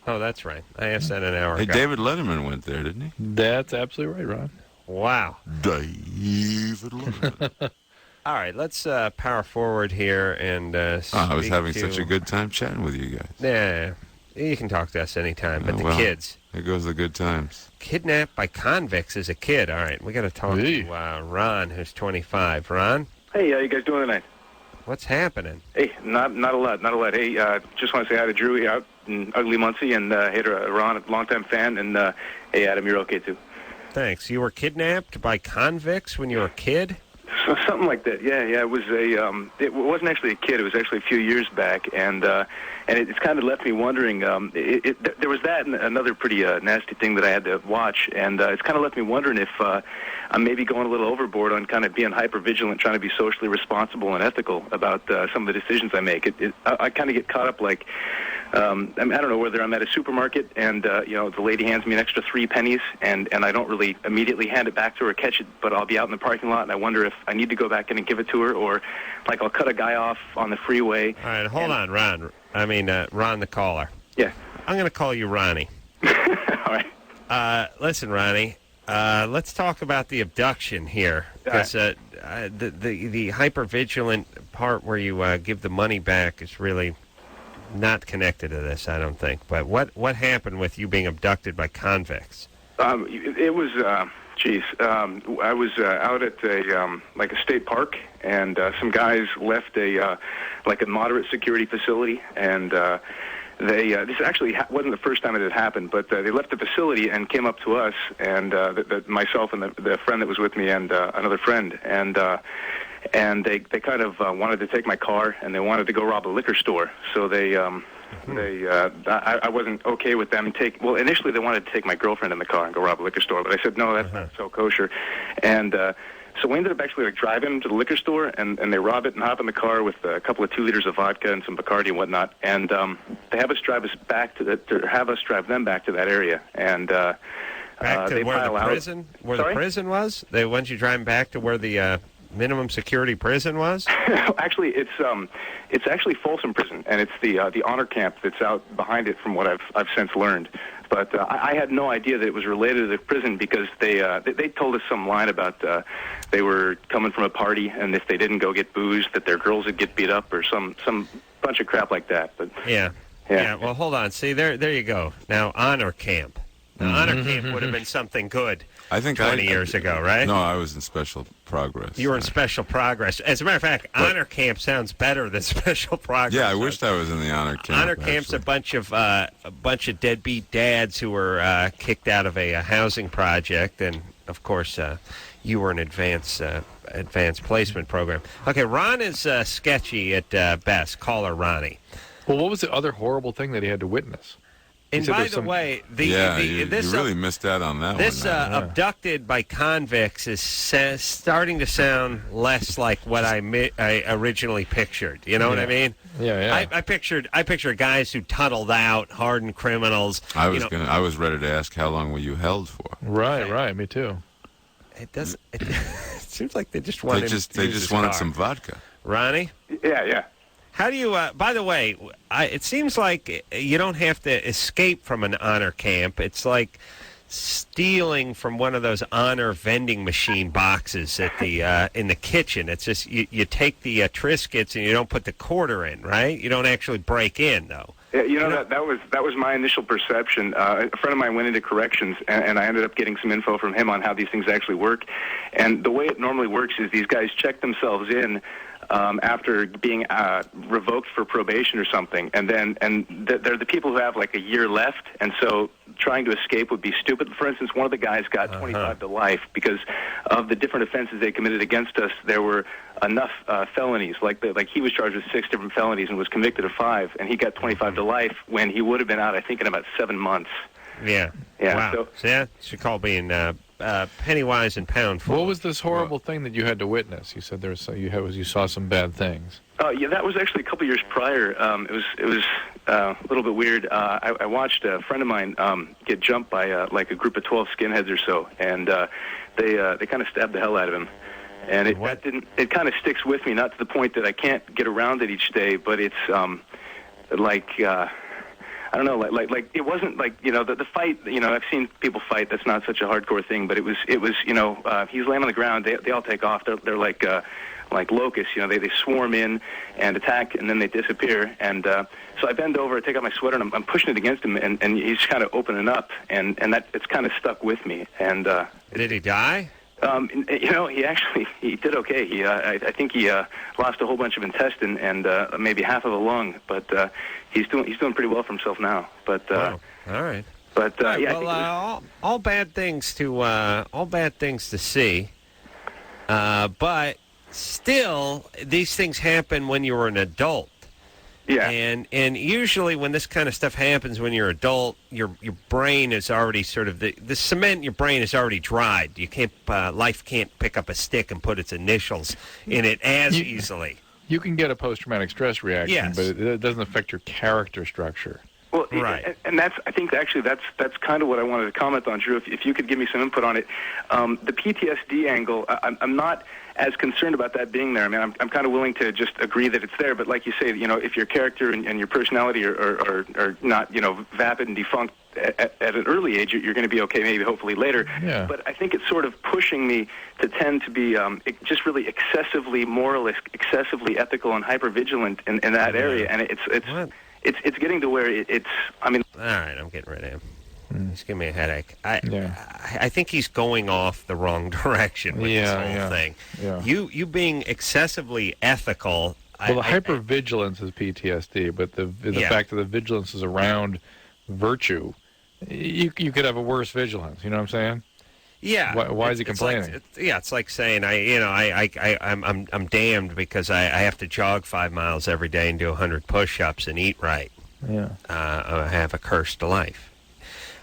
Oh, that's right. I asked that an hour ago. David Letterman went there, didn't he? That's absolutely right, Ron. Wow. David Letterman. All right, let's power forward here and I was having such a good time chatting with you guys. Yeah, you can talk to us anytime, but the kids. There goes the good times. Kidnapped by convicts as a kid. All right, we got to talk to Ron, who's 25. Ron? Hey, how you guys doing tonight? What's happening? Hey, not a lot. Hey, just want to say hi to Drew out in ugly Muncie, and hey to Ron, a longtime fan, and hey, Adam, you're okay, too. Thanks. You were kidnapped by convicts when you were a kid? So, something like that, yeah. It was it wasn't actually a kid. It was actually a few years back, and it's kind of left me wondering. There was that and another pretty nasty thing that I had to watch, and it's kind of left me wondering if I'm maybe going a little overboard on kind of being hyper vigilant, trying to be socially responsible and ethical about some of the decisions I make. I kind of get caught up like. I don't know whether I'm at a supermarket and the lady hands me an extra 3 pennies and I don't really immediately hand it back to her or catch it, but I'll be out in the parking lot and I wonder if I need to go back in and give it to her, or like I'll cut a guy off on the freeway. All right, hold on, Ron. Ron the caller. Yeah. I'm going to call you Ronnie. All right. Listen, Ronnie, let's talk about the abduction here, because the hypervigilant part where you give the money back is really not connected to this, I don't think. But what happened with you being abducted by convicts? It was, I was out at a state park, and some guys left a moderate security facility, and this actually wasn't the first time it had happened, but they left the facility and came up to us, and myself and the friend that was with me and another friend, and they kind of wanted to take my car, and they wanted to go rob a liquor store. So I wasn't okay with them initially they wanted to take my girlfriend in the car and go rob a liquor store, but I said, no, that's not so kosher. And So we ended up actually driving him to the liquor store, and they rob it and hop in the car with a couple of 2 liters of vodka and some Bacardi and whatnot, and they have us drive them back to that area, and back to they where pile the out. prison, where Sorry? the prison was. They want you driving back to where the minimum security prison was. Actually, it's actually Folsom Prison, and it's the honor camp that's out behind it, from what I've since learned. But I had no idea that it was related to the prison, because they told us some line about they were coming from a party, and if they didn't go get booze, that their girls would get beat up, or some bunch of crap like that. But yeah. Well, hold on. See, there you go. Now, honor camp. Now, honor camp would have been something good. I think 20 years ago, right? No, I was in Special Progress. You were in Special Progress. As a matter of fact, honor camp sounds better than Special Progress. Yeah, I wished I was in the honor camp. Honor camp's a bunch of deadbeat dads who were kicked out of a housing project, and of course, you were an advanced placement program. Okay, Ron is sketchy at best. Call her Ronnie. Well, what was the other horrible thing that he had to witness? And by the way, you really missed out on that this, one. abducted by convicts is starting to sound less like what I originally pictured. You know what I mean? Yeah. I pictured guys who tunneled out, hardened criminals. I was ready to ask, how long were you held for? Right. Me too. It doesn't. It seems like they just wanted. They just wanted some vodka. Ronnie? Yeah. How do you, by the way, it seems like you don't have to escape from an honor camp. It's like stealing from one of those honor vending machine boxes at the in the kitchen. It's just you take the Triscuits and you don't put the quarter in, right? You don't actually break in, though. Yeah, that was my initial perception. A friend of mine went into corrections, and I ended up getting some info from him on how these things actually work. And the way it normally works is these guys check themselves in after being revoked for probation or something, and they're the people who have like a year left, and so trying to escape would be stupid. For instance, one of the guys got 25 to life because of the different offenses they committed against us. There were enough felonies, like he was charged with 6 different felonies and was convicted of 5, and he got 25 to life when he would have been out, I think, in about 7 months. Yeah. Wow. So that should call being penny wise and pound foolish. What was this horrible thing that you had to witness? You said you saw some bad things. Yeah, that was actually a couple years prior. It was a little bit weird. I watched a friend of mine get jumped by like a group of 12 skinheads or so, and they kind of stabbed the hell out of him. And it kind of sticks with me, not to the point that I can't get around it each day, but it's I don't know, like it wasn't like, the fight, I've seen people fight. That's not such a hardcore thing, but it was he's laying on the ground. They all take off. They're like locusts, they swarm in and attack, and then they disappear. And so I bend over, I take out my sweater, and I'm pushing it against him, and he's kind of opening up, and that it's kind of stuck with me. And did he die? He did okay. I think he lost a whole bunch of intestine and maybe half of a lung, but he's doing pretty well for himself now. But all right. But yeah. Well, all bad things to see. But still, these things happen when you're an adult. Yeah. And usually when this kind of stuff happens when you're adult, your brain is already sort of the cement in your brain is already dried. You can't life can't pick up a stick and put its initials in it as easily. You can get a post-traumatic stress reaction, yes, but it doesn't affect your character structure. Well, right. And that's kind of what I wanted to comment on, Drew. If you could give me some input on it, the PTSD angle, I'm not as concerned about that being there. I mean, I'm kind of willing to just agree that it's there. But like you say, if your character and your personality are not, vapid and defunct at an early age, you're going to be okay. Maybe hopefully later. Yeah. But I think it's sort of pushing me to tend to be just really excessively moralist, excessively ethical, and hypervigilant in that area. And it's getting to where it's. I mean. All right, I'm getting rid of him. He's giving me a headache. I think he's going off the wrong direction with this whole thing. Yeah. You being excessively ethical. Well, the hypervigilance is PTSD, but the fact that the vigilance is around virtue, you could have a worse vigilance. You know what I'm saying? Yeah. Why is he complaining? It's like saying I'm damned because I have to jog 5 miles every day and do 100 push-ups and eat right. Yeah. I have a cursed life.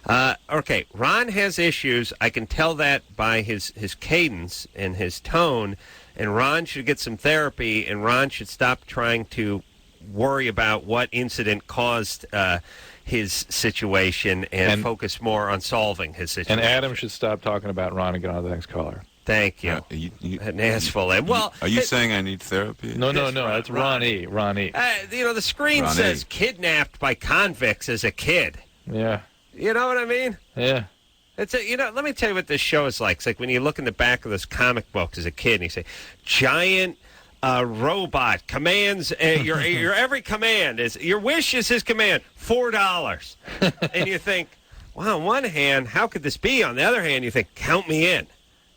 Okay, Ron has issues. I can tell that by his cadence and his tone, and Ron should get some therapy, and Ron should stop trying to worry about what incident caused his situation and focus more on solving his situation. And Adam should stop talking about Ron and get on to the next caller. Thank you. An assful. Well, are you saying I need therapy? No. That's Ron E. Ron E. The screen says kidnapped by convicts as a kid. Yeah. You know what I mean? Yeah. It's let me tell you what this show is like. It's like when you look in the back of those comic books as a kid and you say, giant robot commands, your every command is, your wish is his command, $4. And you think, well, on one hand, how could this be? On the other hand, you think, count me in.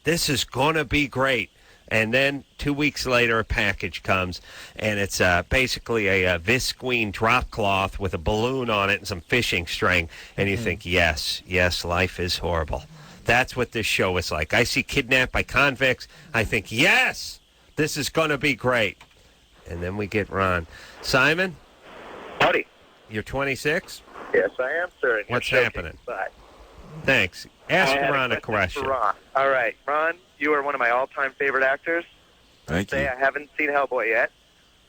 This is going to be great. And then 2 weeks later, a package comes, and it's basically a visqueen drop cloth with a balloon on it and some fishing string. And you think, yes, life is horrible. That's what this show is like. I see Kidnapped by Convicts. I think, yes, this is going to be great. And then we get Ron. Simon? Howdy. You're 26? Yes, I am, sir. What's happening? Thanks. Ask Ron a question. For Ron. All right, Ron, you are one of my all-time favorite actors. Thank you. I haven't seen Hellboy yet,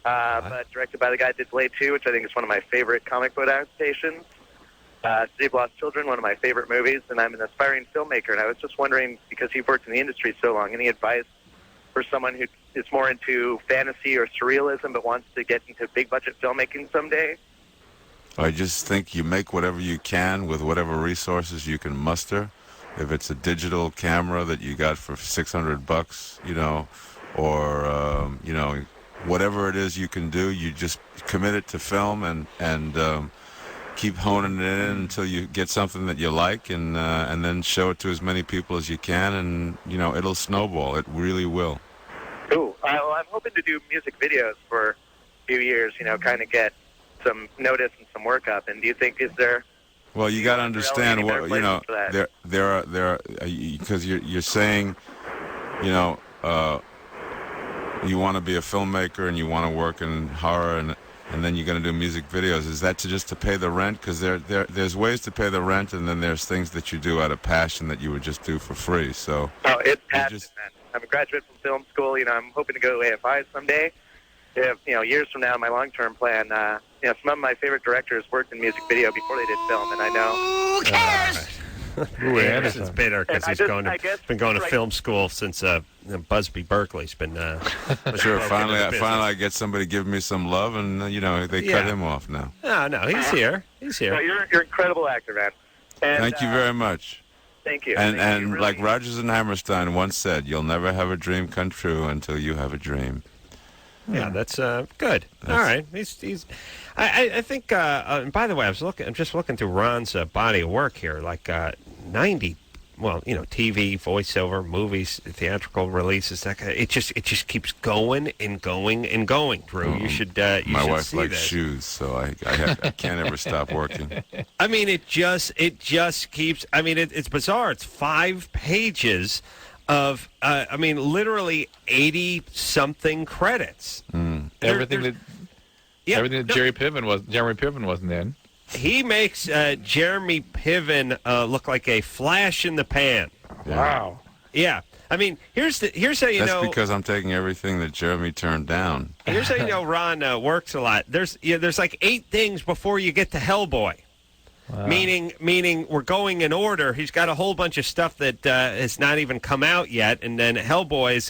but directed by the guy that did Blade 2, which I think is one of my favorite comic book adaptations. City of Lost Children, one of my favorite movies, and I'm an aspiring filmmaker, and I was just wondering, because you've worked in the industry so long, any advice for someone who is more into fantasy or surrealism but wants to get into big-budget filmmaking someday? I just think you make whatever you can with whatever resources you can muster. If it's a digital camera that you got for $600, or whatever it is you can do, you just commit it to film and keep honing it in until you get something that you like, and then show it to as many people as you can, and it'll snowball. It really will. Cool. Well, I'm hoping to do music videos for a few years. Kind of get some notice and some work up. And do you think Well, you got to understand what there are because you're saying, you want to be a filmmaker and you want to work in horror and then you're going to do music videos. Is that just to pay the rent? Because there's ways to pay the rent, and then there's things that you do out of passion that you would just do for free. So it's passion, man. I'm a graduate from film school. I'm hoping to go to AFI someday. If, years from now, my long-term plan, some of my favorite directors worked in music video before they did film, and I know. Who cares? Anderson's bitter because he's been going to film school since Busby Berkeley's been. Sure, finally I get somebody give me some love, and they cut him off now. No, he's here. He's here. No, you're an incredible actor, man. And, thank you very much. Thank you. And really, like Rodgers and Hammerstein once said, you'll never have a dream come true until you have a dream. Yeah, that's good. All right, he's. I think. And by the way, I'm just looking through Ron's body of work here. Like 90. Well, TV, voiceover, movies, theatrical releases. That kind of, it just keeps going and going and going. Drew, you should. My wife see likes this. shoes, so I can't ever stop working. I mean, it just keeps. I mean, it's bizarre. It's 5 pages of literally 80-something credits. Everything that Jeremy Piven wasn't in. He makes Jeremy Piven look like a flash in the pan. Yeah. Wow. Yeah. I mean, here's how you know. That's because I'm taking everything that Jeremy turned down. Here's how you know Ron works a lot. There's like 8 things before you get to Hellboy. Wow. Meaning we're going in order. He's got a whole bunch of stuff that has not even come out yet, and then Hellboy's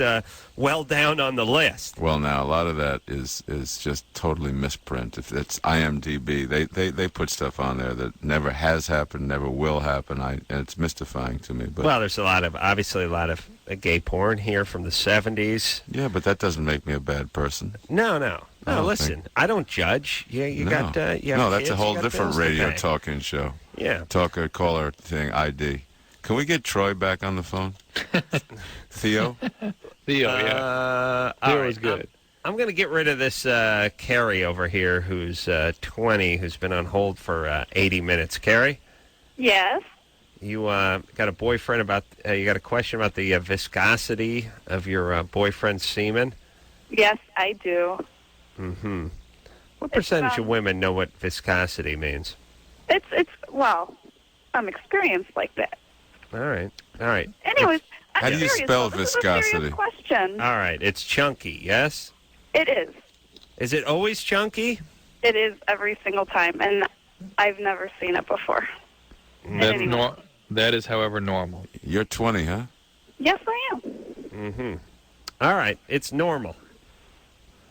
well down on the list. Well, now a lot of that is just totally misprint. If it's IMDb, they put stuff on there that never has happened, never will happen. And it's mystifying to me. But well, there's obviously a lot of gay porn here from the 70s. Yeah, but that doesn't make me a bad person. No. Listen, I don't judge. Yeah, you got. No, that's kids, a whole different radio talking show. Yeah. Talker, caller thing, ID. Can we get Troy back on the phone? Theo? Theo, yeah. Theo is good. I'm going to get rid of this Carrie over here, who's 20, who's been on hold for 80 minutes. Carrie? Yes. You got a boyfriend you got a question about the viscosity of your boyfriend's semen? Yes, I do. Mm-hmm. What percentage of women know what viscosity means? Well, some experience like that. All right. Anyways, how do you spell viscosity? Question. All right, it's chunky, yes? It is. Is it always chunky? It is every single time, and I've never seen it before. That is, however, normal. You're 20, huh? Yes, I am. Mm-hmm. All right, it's normal.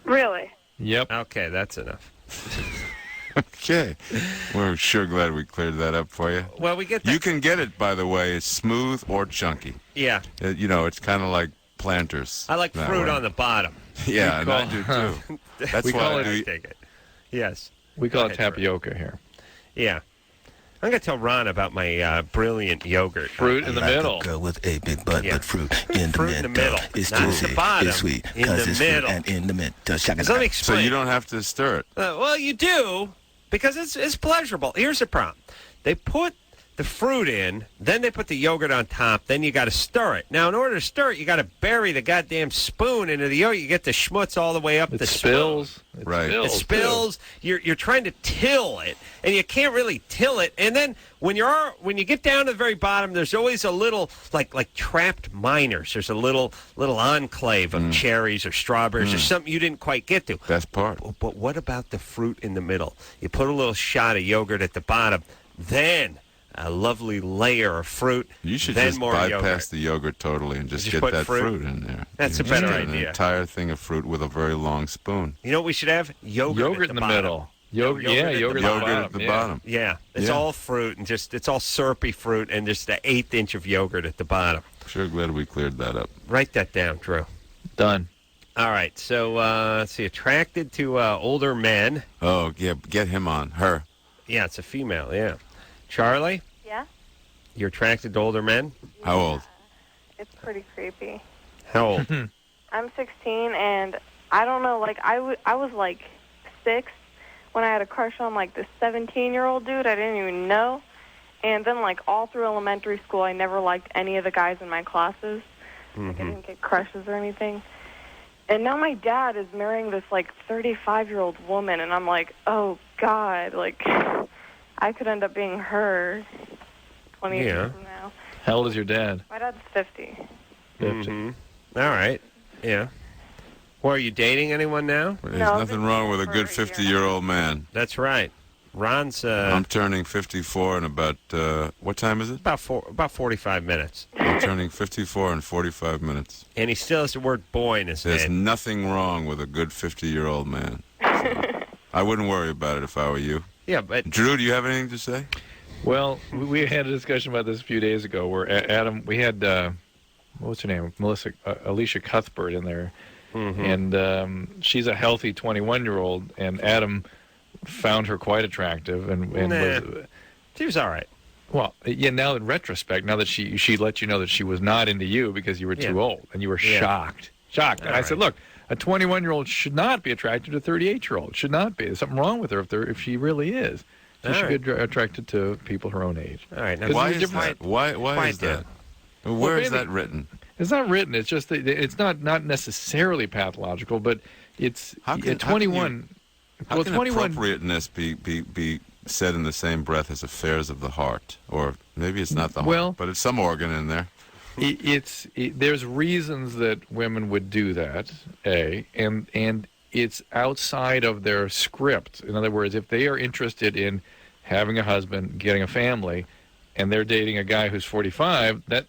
Really? Yep. Okay, that's enough. Okay. We're sure glad we cleared that up for you. Well, we get that. You can get it, by the way. It's smooth or chunky. Yeah. It's kind of like Planters. I like fruit on the bottom. Yeah, and I do too. That's why I take it. Yes. We call it tapioca here. Yeah. I'm going to tell Ron about my brilliant yogurt. Fruit in the middle. A girl with a big butt, but fruit in the middle. It's not juicy, the bottom. it's sweet, In the it's middle. fruit and in the middle. So let me explain. So you don't have to stir it. Well, you do, because it's pleasurable. Here's the problem. They put the fruit in, then they put the yogurt on top, then you got to stir it. Now, in order to stir it, you got to bury the goddamn spoon into the yogurt. You get the schmutz all the way up the spills. spoon. Right. It spills. You're trying to till it, and you can't really till it. And then when you get down to the very bottom, there's always a little like trapped miners. There's a little enclave of cherries or strawberries or something you didn't quite get to. Best part. But what about the fruit in the middle? You put a little shot of yogurt at the bottom, then a lovely layer of fruit. You should then just more bypass yogurt. the yogurt totally and just get put that fruit? fruit in there. That's a Just better get idea. An entire thing of fruit with a very long spoon. You know what we should have? Yogurt in the bottom. middle. Yogurt at the bottom. Yeah, it's all fruit and it's all syrupy fruit and just an 1/8 inch of yogurt at the bottom. Sure glad we cleared that up. Write that down, Drew. Done. All right, so let's see. Attracted to older men. Oh, yeah, get him on. Her. Yeah, it's a female, yeah. Charlie? Yeah? You're attracted to older men? How old? It's pretty creepy. How old? I'm 16, and I don't know, like, I was, like, 6 when I had a crush on, like, this 17-year-old dude I didn't even know. And then, like, all through elementary school, I never liked any of the guys in my classes. Like, I didn't get crushes or anything. And now my dad is marrying this, like, 35-year-old woman, and I'm like, oh, God, like, I could end up being her 20 years from now. How old is your dad? My dad's 50. 50. All right, yeah. Well, are you dating anyone now? There's nothing wrong with a good 50-year-old man. That's right. Ron's... I'm turning 54 in about... what time is it? About 45 minutes. I'm turning 54 in 45 minutes. And he still has the word boy in his There's head. nothing wrong with a good 50-year-old man. So I wouldn't worry about it if I were you. Yeah, but... Drew, do you have anything to say? Well, we had a discussion about this a few days ago where Adam, we had, what was her name? Alicia Cuthbert in there. And she's a healthy 21-year-old, and Adam found her quite attractive. And she was all right. Well, yeah, now in retrospect, now that she let you know that she was not into you because you were too old, and you were shocked. And I said, look, a 21-year-old should not be attracted to a 38-year-old. Should not be. There's something wrong with her if she really is. She should get attracted to people her own age. All right. Now, why is that? Why is that? Where is that written? It's not written. It's just that it's not necessarily pathological, but it's 21. How can appropriateness be said in the same breath as affairs of the heart? Or maybe it's not the heart, but it's some organ in there. There's reasons that women would do that, and it's outside of their script. In other words, if they are interested in having a husband, getting a family, and they're dating a guy who's 45, that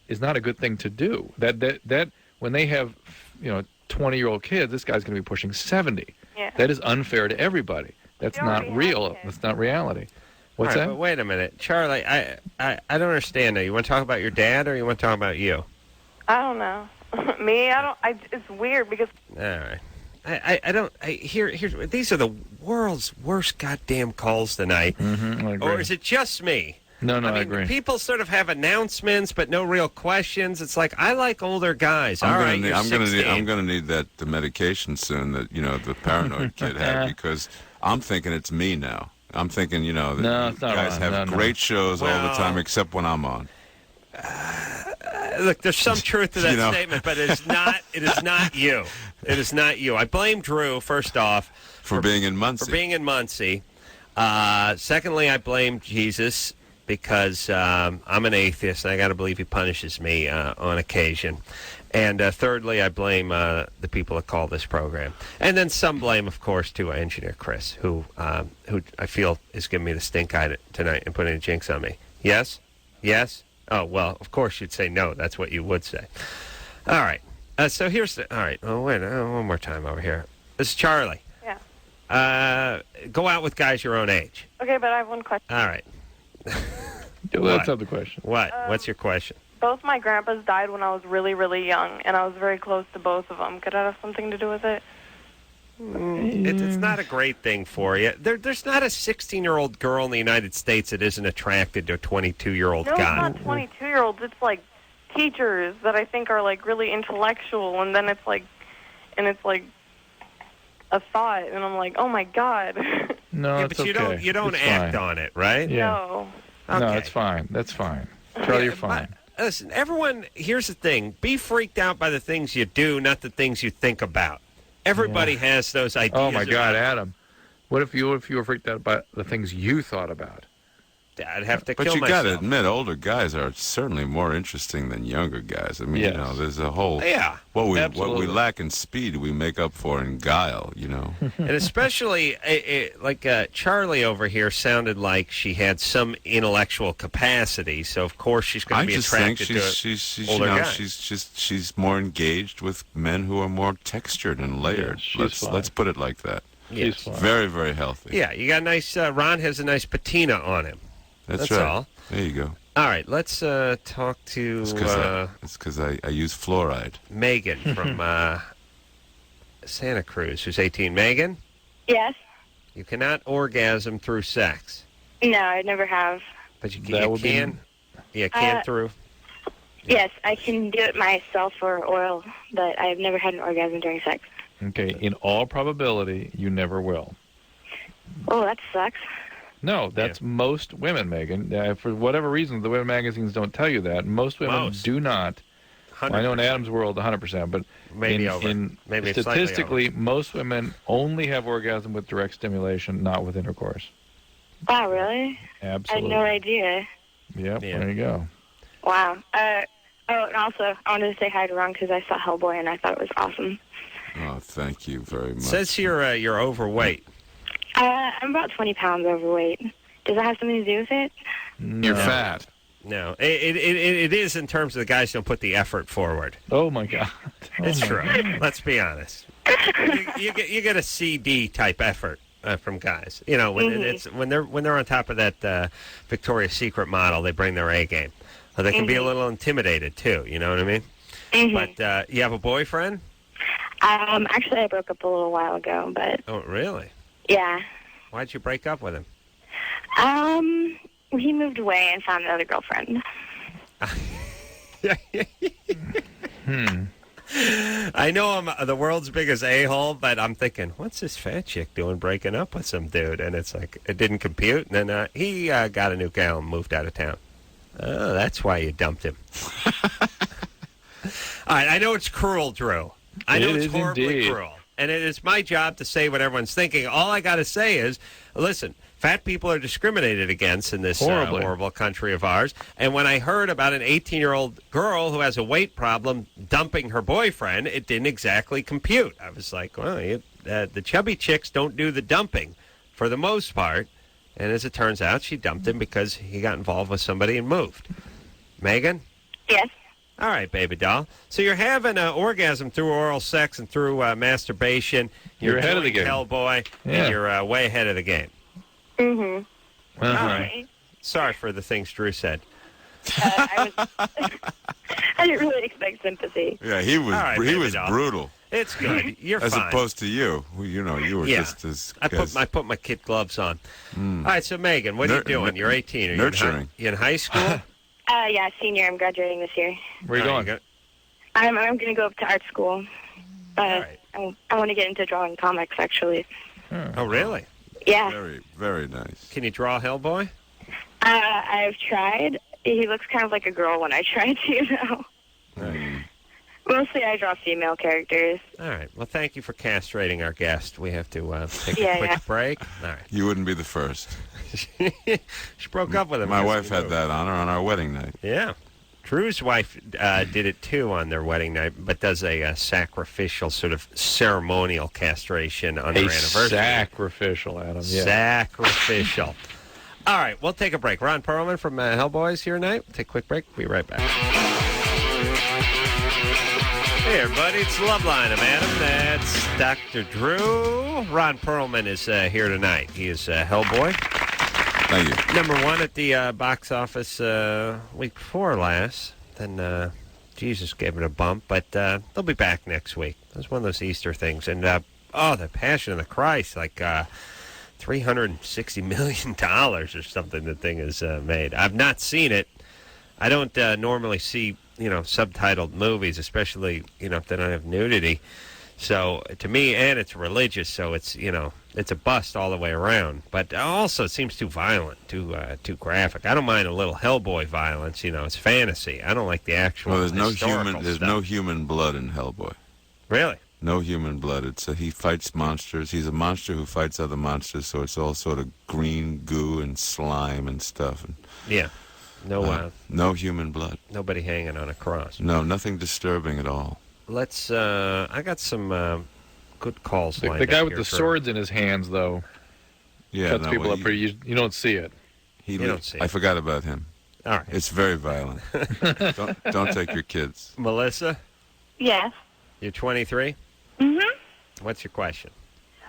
is not a good thing to do. That when they have 20-year-old kids, this guy's going to be pushing 70. Yeah. That is unfair to everybody. That's not real. That's not reality. What's that? But wait a minute, Charlie. I don't understand. Now, you want to talk about your dad, or you want to talk about you? I don't know. Me, it's weird because... All right. Here's these are the world's worst goddamn calls tonight. I agree. Or is it just me? No, I agree. People sort of have announcements, but no real questions. It's like, I like older guys. I'm gonna need the medication soon that the paranoid kid had, because I'm thinking it's me now. I'm thinking that guys have great shows all the time except when I'm on. Look, there's some truth to that statement, but it is not. It is not you. It is not you. I blame Drew first off for being in Muncie. Secondly, I blame Jesus, because I'm an atheist, and I got to believe he punishes me on occasion. And thirdly, I blame the people that call this program. And then some blame, of course, to engineer Chris, who I feel is giving me the stink eye tonight and putting a jinx on me. Yes? Yes? Oh, well, of course you'd say no. That's what you would say. All right. So here's the... All right. Oh, wait. One more time over here. This is Charlie. Yeah. Go out with guys your own age. Okay, but I have one question. All right. Let's have the question. What? What's your question? Both my grandpas died when I was really, really young, and I was very close to both of them. Could that have something to do with it? It's not a great thing for you. There's not a 16-year-old girl in the United States that isn't attracted to a 22-year-old No, guy. it's not 22-year-olds. It's like teachers that I think are like really intellectual, and then it's like a thought, and I'm like, oh my god. No, yeah, it's but okay. you don't It's act fine. on it, right? Yeah. No. Okay. No, it's fine. That's fine. Charlie, you're fine. Listen, everyone, here's the thing. Be freaked out by the things you do, not the things you think about. Everybody has those ideas. Oh, my God, Adam. What if you were freaked out by the things you thought about? I'd have to but kill you myself. got to admit, older guys are certainly more interesting than younger guys. I mean, Yes. you know, there's a whole... Yeah, what we absolutely. lack in speed, we make up for in guile, you know. And especially, like Charlie over here sounded like she had some intellectual capacity, so of course she's going to be attracted to she's older you know, guys. she's more engaged with men who are more textured and layered. Let's put it like that. Yes. Very, very healthy. Yeah, you got a nice, Ron has a nice patina on him. That's right. all. There you go. All right, let's talk to... It's because I use fluoride. Megan from Santa Cruz, who's 18. Megan? Yes. You cannot orgasm through sex. No, I never have. But you can? Yeah, through... Yes, I can do it myself or oral, but I've never had an orgasm during sex. Okay, in all probability, you never will. Oh, that sucks. No, that's most women, Megan. For whatever reason, the women magazines don't tell you that. Most women do not. Well, I know in Adam's world, 100%, but maybe maybe statistically, most women only have orgasm with direct stimulation, not with intercourse. Wow, really? Absolutely. I had no idea. Yep, there you go. Wow. And also, I wanted to say hi to Ron because I saw Hellboy and I thought it was awesome. Oh, thank you very much. It says here you're overweight. I'm about 20 pounds overweight. Does that have something to do with it? No. You're fat. No, it is in terms of the guys who don't put the effort forward. Oh my God, it's true. Let's be honest. you get a CD type effort from guys. You know, when they're on top of that Victoria's Secret model, they bring their A game. They can be a little intimidated too. You know what I mean? But you have a boyfriend? Actually, I broke up a little while ago, but... Oh, really? Yeah. Why'd you break up with him? He moved away and found another girlfriend. I know I'm the world's biggest a-hole, but I'm thinking, what's this fat chick doing breaking up with some dude? And it's like, it didn't compute. And then he got a new gal and moved out of town. Oh, that's why you dumped him. All right, I know it's cruel, Drew. I know it's horribly cruel. And it is my job to say what everyone's thinking. All I got to say is, listen, fat people are discriminated against in this horrible country of ours. And when I heard about an 18-year-old girl who has a weight problem dumping her boyfriend, it didn't exactly compute. I was like, well, the chubby chicks don't do the dumping for the most part. And as it turns out, she dumped him because he got involved with somebody and moved. Megan? Yes. All right, baby doll. So you're having an orgasm through oral sex and through masturbation. You're ahead of the game. Hellboy, and you're way ahead of the game. Mm-hmm. All right. Sorry for the things Drew said. I didn't really expect sympathy. Yeah, he was he was brutal. It's good. You're as fine. opposed to you. You know, you were just as... I put my kid gloves on. All right, so Megan, what are you doing? You're 18. Are nurturing. You in high school? Yeah, senior. I'm graduating this year. Where are you going? I'm going to go up to art school. I want to get into drawing comics, actually. Oh, really? Yeah. Very, very nice. Can you draw Hellboy? I've tried. He looks kind of like a girl when I try to, you know. Mostly I draw female characters. All right. Well, thank you for castrating our guest. We have to take Yeah, a quick yeah. break. All right. You wouldn't be the first. She broke up with him. My wife had that honor on our wedding night. Yeah. Drew's wife did it, too, on their wedding night, but does a sacrificial sort of ceremonial castration on their anniversary. Sacrificial, Adam. Yeah. Sacrificial. All right, we'll take a break. Ron Perlman from Hellboy is here tonight. We'll take a quick break. We'll be right back. Hey, everybody. It's Loveline. I'm Adam. That's Dr. Drew. Ron Perlman is here tonight. He is Hellboy. Thank you. Number one at the box office week before last. Then Jesus gave it a bump, but they'll be back next week. It was one of those Easter things. And, the Passion of the Christ, like $360 million or something the thing has made. I've not seen it. I don't normally see, subtitled movies, especially, if they don't have nudity. So, to me, and it's religious, so it's, it's a bust all the way around. But also, it seems too violent, too graphic. I don't mind a little Hellboy violence, it's fantasy. I don't like the actual Well, there's stuff. no human blood in Hellboy. Really? No human blood. He fights monsters. He's a monster who fights other monsters, so it's all sort of green goo and slime and stuff. And, yeah. No human blood. Nobody hanging on a cross. No, nothing disturbing at all. Let's, I got some good calls lined up. The guy with here the swords in his hands, though, cuts people up pretty. You don't see it. You don't see it. I forgot about him. All right. It's very violent. don't take your kids. Melissa? Yes. You're 23? Mm-hmm. What's your question?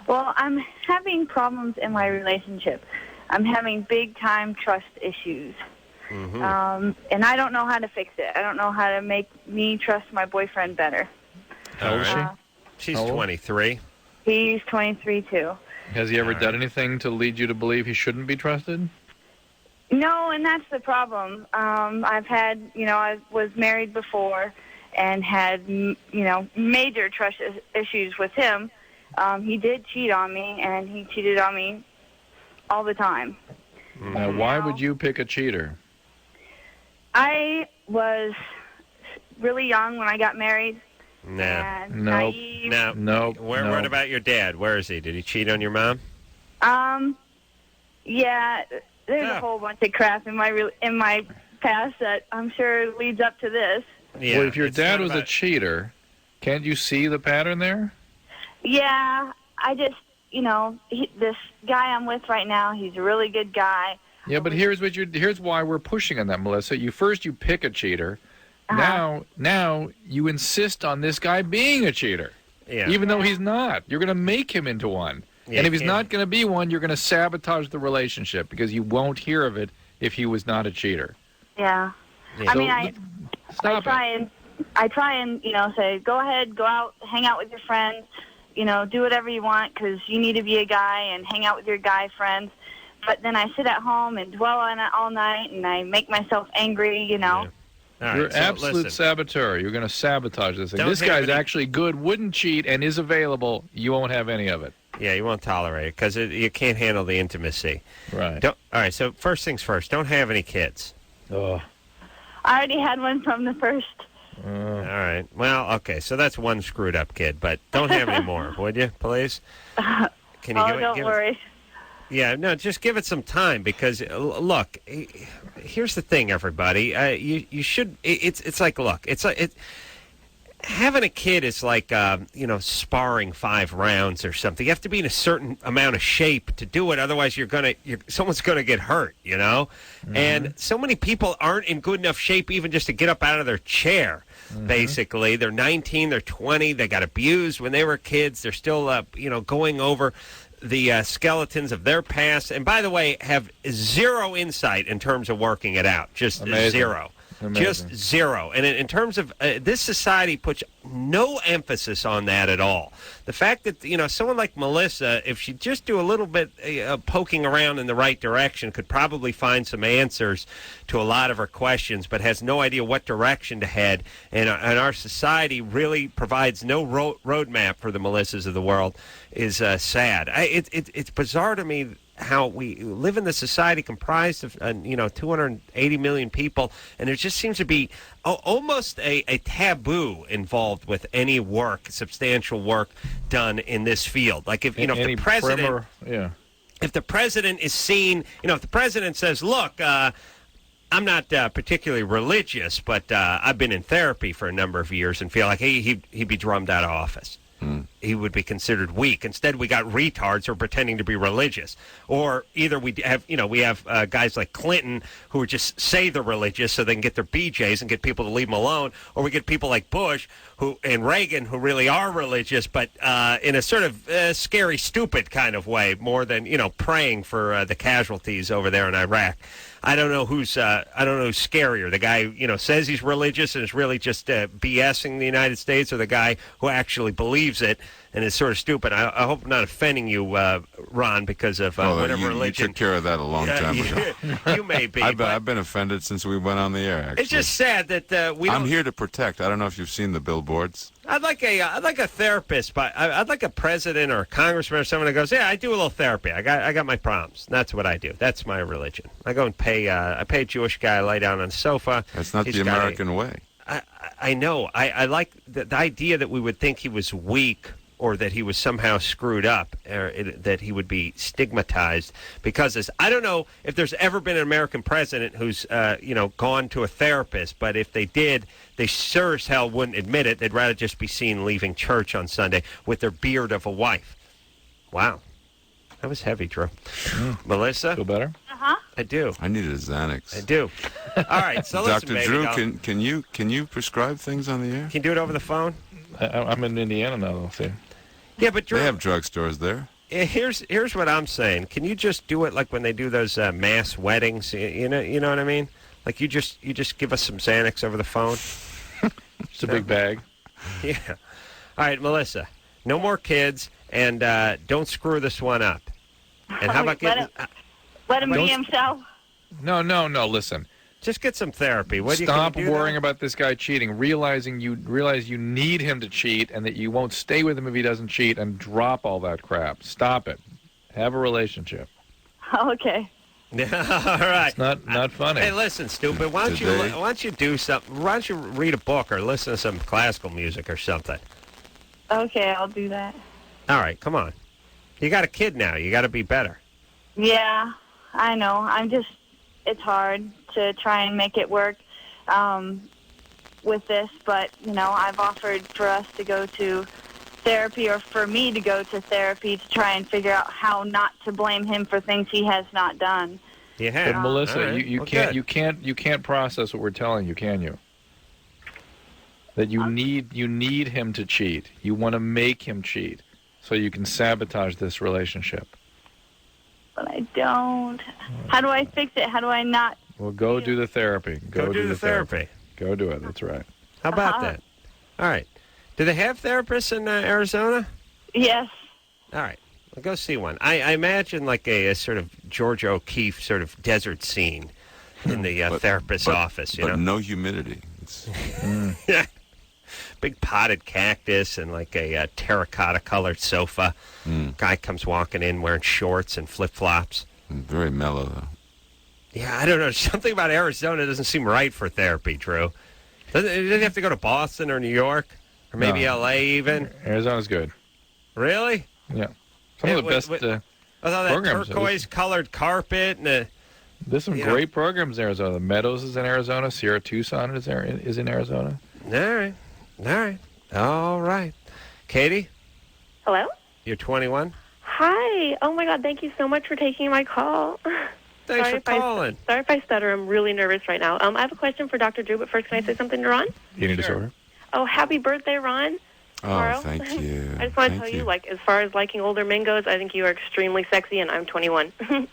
Well, I'm having problems in my relationship. I'm having big-time trust issues. Mm-hmm. And I don't know how to fix it. I don't know how to make me trust my boyfriend better. How old is she? She's 23. He's 23, too. Has he ever done anything to lead you to believe he shouldn't be trusted? No, and that's the problem. I've had, I was married before and had, major trust issues with him. He did cheat on me, and he cheated on me all the time. Now, why would you pick a cheater? I was really young when I got married. Naive. No. What about your dad? Where is he? Did he cheat on your mom? Yeah. There's a whole bunch of crap in my past that I'm sure leads up to this. Yeah, well, if your dad was a cheater, can't you see the pattern there? Yeah, I just, this guy I'm with right now, he's a really good guy. Yeah, but here's why we're pushing on that, Melissa. You pick a cheater. Now you insist on this guy being a cheater, even though he's not. You're going to make him into one. Yeah, and if he's not going to be one, you're going to sabotage the relationship because you won't hear of it if he was not a cheater. Yeah. I mean, I try and say, go ahead, go out, hang out with your friends, do whatever you want because you need to be a guy and hang out with your guy friends. But then I sit at home and dwell on it all night, and I make myself angry, Yeah. Right, you're absolute saboteur. You're going to sabotage this thing. This guy's actually good, wouldn't cheat, and is available. You won't have any of it. Yeah, you won't tolerate it because you can't handle the intimacy. Right. All right, so first things first, don't have any kids. Oh. I already had one from the first. All right. Well, okay, so that's one screwed up kid, but don't have any more, would you, please? Can you don't worry. Yeah, no, just give it some time because, look, here's the thing, everybody. You should, it's like, look, having a kid is like, sparring 5 rounds or something. You have to be in a certain amount of shape to do it. Otherwise, someone's going to get hurt, Mm-hmm. And so many people aren't in good enough shape even just to get up out of their chair, basically. They're 19, they're 20, they got abused when they were kids. They're still, going over the skeletons of their past. And by the way, have zero insight in terms of working it out. Just zero. Amazing. Just zero. And in terms of this society puts no emphasis on that at all. The fact that, someone like Melissa, if she just do a little bit poking around in the right direction, could probably find some answers to a lot of her questions, but has no idea what direction to head. And our society really provides no roadmap for the Melissas of the world is sad. It's bizarre to me how we live in the society comprised of 280 million people, and there just seems to be almost a taboo involved with any substantial work done in this field. Like if the president, if the president is seen, if the president says, "Look, I'm not particularly religious, but I've been in therapy for a number of years," and feel like he'd be drummed out of office. He would be considered weak. Instead, we got retards who are pretending to be religious. Or either we have guys like Clinton who just say they're religious so they can get their BJs and get people to leave them alone. Or we get people like Bush and Reagan who really are religious, but in a sort of scary, stupid kind of way, more than praying for the casualties over there in Iraq. I don't know who's scarier. The guy who says he's religious and is really just BSing the United States, or the guy who actually believes it and is sort of stupid. I hope I'm not offending you, Ron, because of whatever religion. You took care of that a long time ago. You may be. I've been offended since we went on the air. Actually, it's just sad that I'm here to protect. I don't know if you've seen the billboards. I'd like a therapist, but I'd like a president or a congressman or someone that goes, "Yeah, I do a little therapy. I got my problems. That's what I do. That's my religion. I go and pay a Jewish guy to lay down on the sofa." That's not the American way. I know. I like the idea that we would think he was weak, or that he was somehow screwed up, or that he would be stigmatized because I don't know if there's ever been an American president who's gone to a therapist, but if they did, they sure as hell wouldn't admit it. They'd rather just be seen leaving church on Sunday with their beard of a wife. Wow. That was heavy, Drew. Melissa? Feel better? Uh-huh. I do. I needed a Xanax. I do. All right, so listen, Dr. Drew, can you prescribe things on the air? Can you do it over the phone? I'm in Indiana now, though, see. Yeah, but Drew, they have drugstores there. Here's what I'm saying. Can you just do it like when they do those mass weddings? You know what I mean? Like you just give us some Xanax over the phone. Just a big bag. Yeah. All right, Melissa. No more kids, and don't screw this one up. And how about let him be himself? No. Listen. Just get some therapy. Stop worrying about this guy cheating. Realize you need him to cheat, and that you won't stay with him if he doesn't cheat, and drop all that crap. Stop it. Have a relationship. Okay. All right. It's not funny. Hey, listen, stupid. Why don't you do something? Why don't you read a book or listen to some classical music or something? Okay, I'll do that. All right, come on. You got a kid now. You got to be better. Yeah, I know. It's hard to try and make it work with this, but, I've offered for us to go to therapy, or for me to go to therapy, to try and figure out how not to blame him for things he has not done. You have. But Melissa, right. you can't process what we're telling you, can you? That you need him to cheat. You want to make him cheat so you can sabotage this relationship. But I don't. How do I fix it? How do I not? Well, go do the therapy. Go do the therapy. Go do it. That's right. How about that? All right. Do they have therapists in Arizona? Yes. All right. Well, go see one. I imagine like a sort of George O'Keeffe sort of desert scene in the therapist's office. But no humidity. Yeah. Big potted cactus and like a terracotta-colored sofa. Guy comes walking in wearing shorts and flip-flops. Very mellow, though. Yeah, I don't know. Something about Arizona doesn't seem right for therapy, Drew. Doesn't it have to go to Boston or New York? Or maybe L.A. even? Arizona's good. Really? Yeah. Some of the best programs. Turquoise-colored carpet. And there's some great programs in Arizona. The Meadows is in Arizona. Sierra Tucson is in Arizona. All right. Katie? Hello? You're 21? Hi. Oh, my God. Thank you so much for taking my call. Thanks for calling. Sorry if I stutter. I'm really nervous right now. I have a question for Dr. Drew, but first, can I say something to Ron? Eating disorder. Oh, happy birthday, Ron. Tomorrow. Oh, thank you. I just want to tell you, like, as far as liking older men goes, I think you are extremely sexy, and I'm 21. And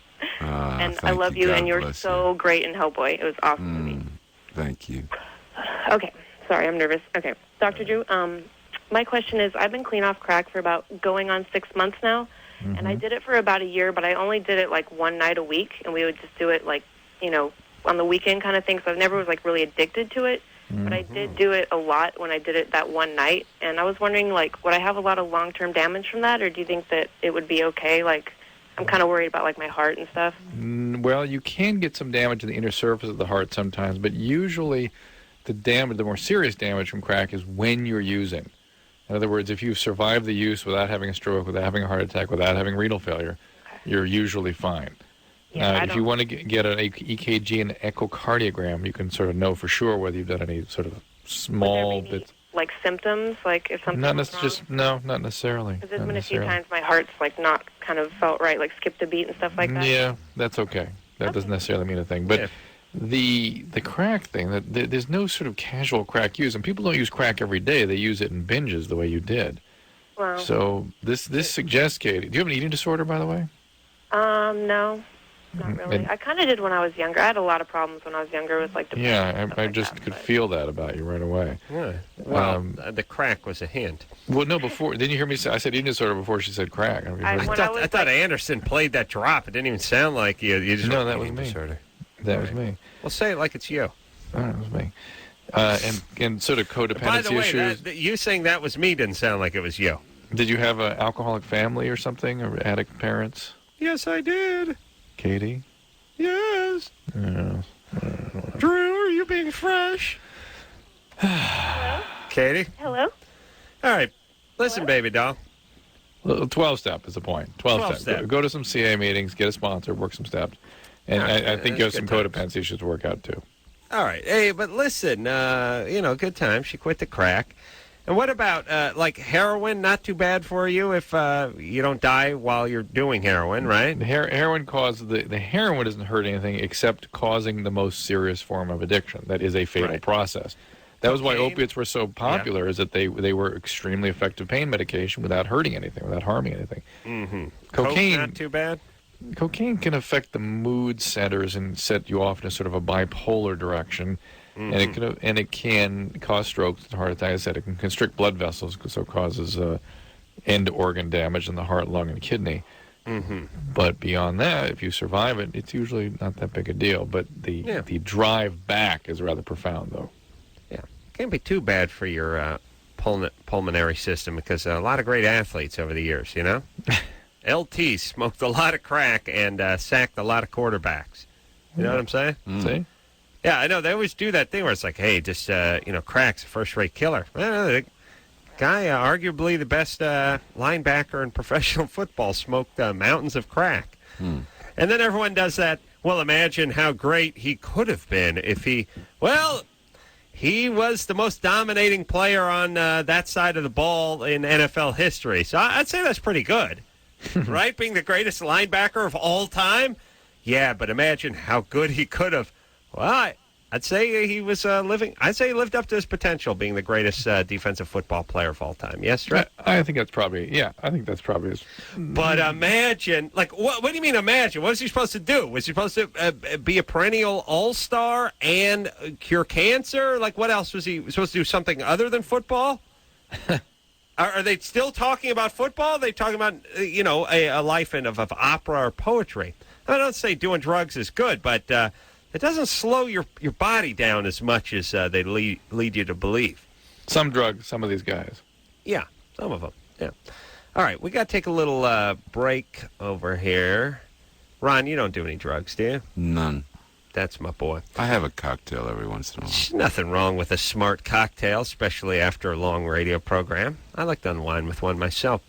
I love you, and you're so great in Hellboy. It was awesome to me. Thank you. Okay. Sorry, I'm nervous. Okay. Dr. Drew, my question is, I've been clean off crack for about going on 6 months now, and I did it for about a year, but I only did it, like, one night a week, and we would just do it, like, on the weekend kind of thing, so I never was, like, really addicted to it. But I did do it a lot when I did it that one night, and I was wondering, like, would I have a lot of long-term damage from that, or do you think that it would be okay? Like, I'm kind of worried about like my heart and stuff. Well, you can get some damage in the inner surface of the heart sometimes, but usually the more serious damage from crack is when you're using. In other words, if you survive the use without having a stroke, without having a heart attack, without having renal failure, you're usually fine. Yeah, if you want to get an EKG and echocardiogram, you can sort of know for sure whether you've done any sort of small bits. Like symptoms, like if something Not necessarily. Because there's been a few times my heart's like not kind of felt right, like skipped a beat and stuff like that. Yeah, that's okay. That doesn't necessarily mean a thing. But the crack thing, there's no sort of casual crack use, and people don't use crack every day. They use it in binges the way you did. Wow. So this suggests, Katie, do you have an eating disorder, by the way? No. Not really. I kind of did when I was younger. I had a lot of problems when I was younger with like depression. Yeah, I just could feel that about you right away. Yeah. Well, the crack was a hint. Well, no, before didn't you hear me say? I said eating disorder before she said crack. I thought Anderson played that drop. It didn't even sound like you. You just no, that was me. Disorder. That was me. Well, say it like it's you. That was me. And sort of codependency By the way, issues. You saying that was me didn't sound like it was you. Did you have an alcoholic family or something, or addict parents? Yes, I did. Katie? Yes. Yeah. Drew, are you being fresh? Hello? Katie? Hello? All right. Listen, baby doll. 12-step is the point. 12-step. Go to some CA meetings, get a sponsor, work some steps. And I think you have some codependency issues to work out, too. All right. Hey, but listen, good time. She quit the crack. And what about, like, heroin? Not too bad for you if you don't die while you're doing heroin, right? The heroin causes the heroin doesn't hurt anything except causing the most serious form of addiction. That is a fatal process. That was why opiates were so popular, is that they were extremely effective pain medication without hurting anything, without harming anything. Mm-hmm. Cocaine, not too bad? Cocaine can affect the mood centers and set you off in a sort of a bipolar direction. Mm-hmm. And it can cause strokes and heart attacks. It can constrict blood vessels, so it causes end organ damage in the heart, lung, and kidney. Mm-hmm. But beyond that, if you survive it, it's usually not that big a deal. But the drive back is rather profound, though. Yeah, can't be too bad for your pulmonary system because a lot of great athletes over the years, you know. LT smoked a lot of crack and sacked a lot of quarterbacks. You know what I'm saying? See? Yeah, I know. They always do that thing where it's like, hey, just, crack's a first-rate killer. Well, the guy, arguably the best linebacker in professional football, smoked mountains of crack. And then everyone does that, well, imagine how great he could have been if he was the most dominating player on that side of the ball in NFL history. So I'd say that's pretty good, right? Being the greatest linebacker of all time? Yeah, but imagine how good he could have. Well, I'd say he was I'd say he lived up to his potential, being the greatest defensive football player of all time. Yes, Trey? I think that's probably his. But imagine, like, what do you mean imagine? What was he supposed to do? Was he supposed to be a perennial all-star and cure cancer? Like, what else was he supposed to do? Something other than football? Are they still talking about football? Are they talking about, a life of opera or poetry? I don't say doing drugs is good, but it doesn't slow your body down as much as they lead you to believe. Some drugs, some of these guys. Yeah, some of them. Yeah. All right, we got to take a little break over here. Ron, you don't do any drugs, do you? None. That's my boy. I have a cocktail every once in a while. There's nothing wrong with a smart cocktail, especially after a long radio program. I like to unwind with one myself.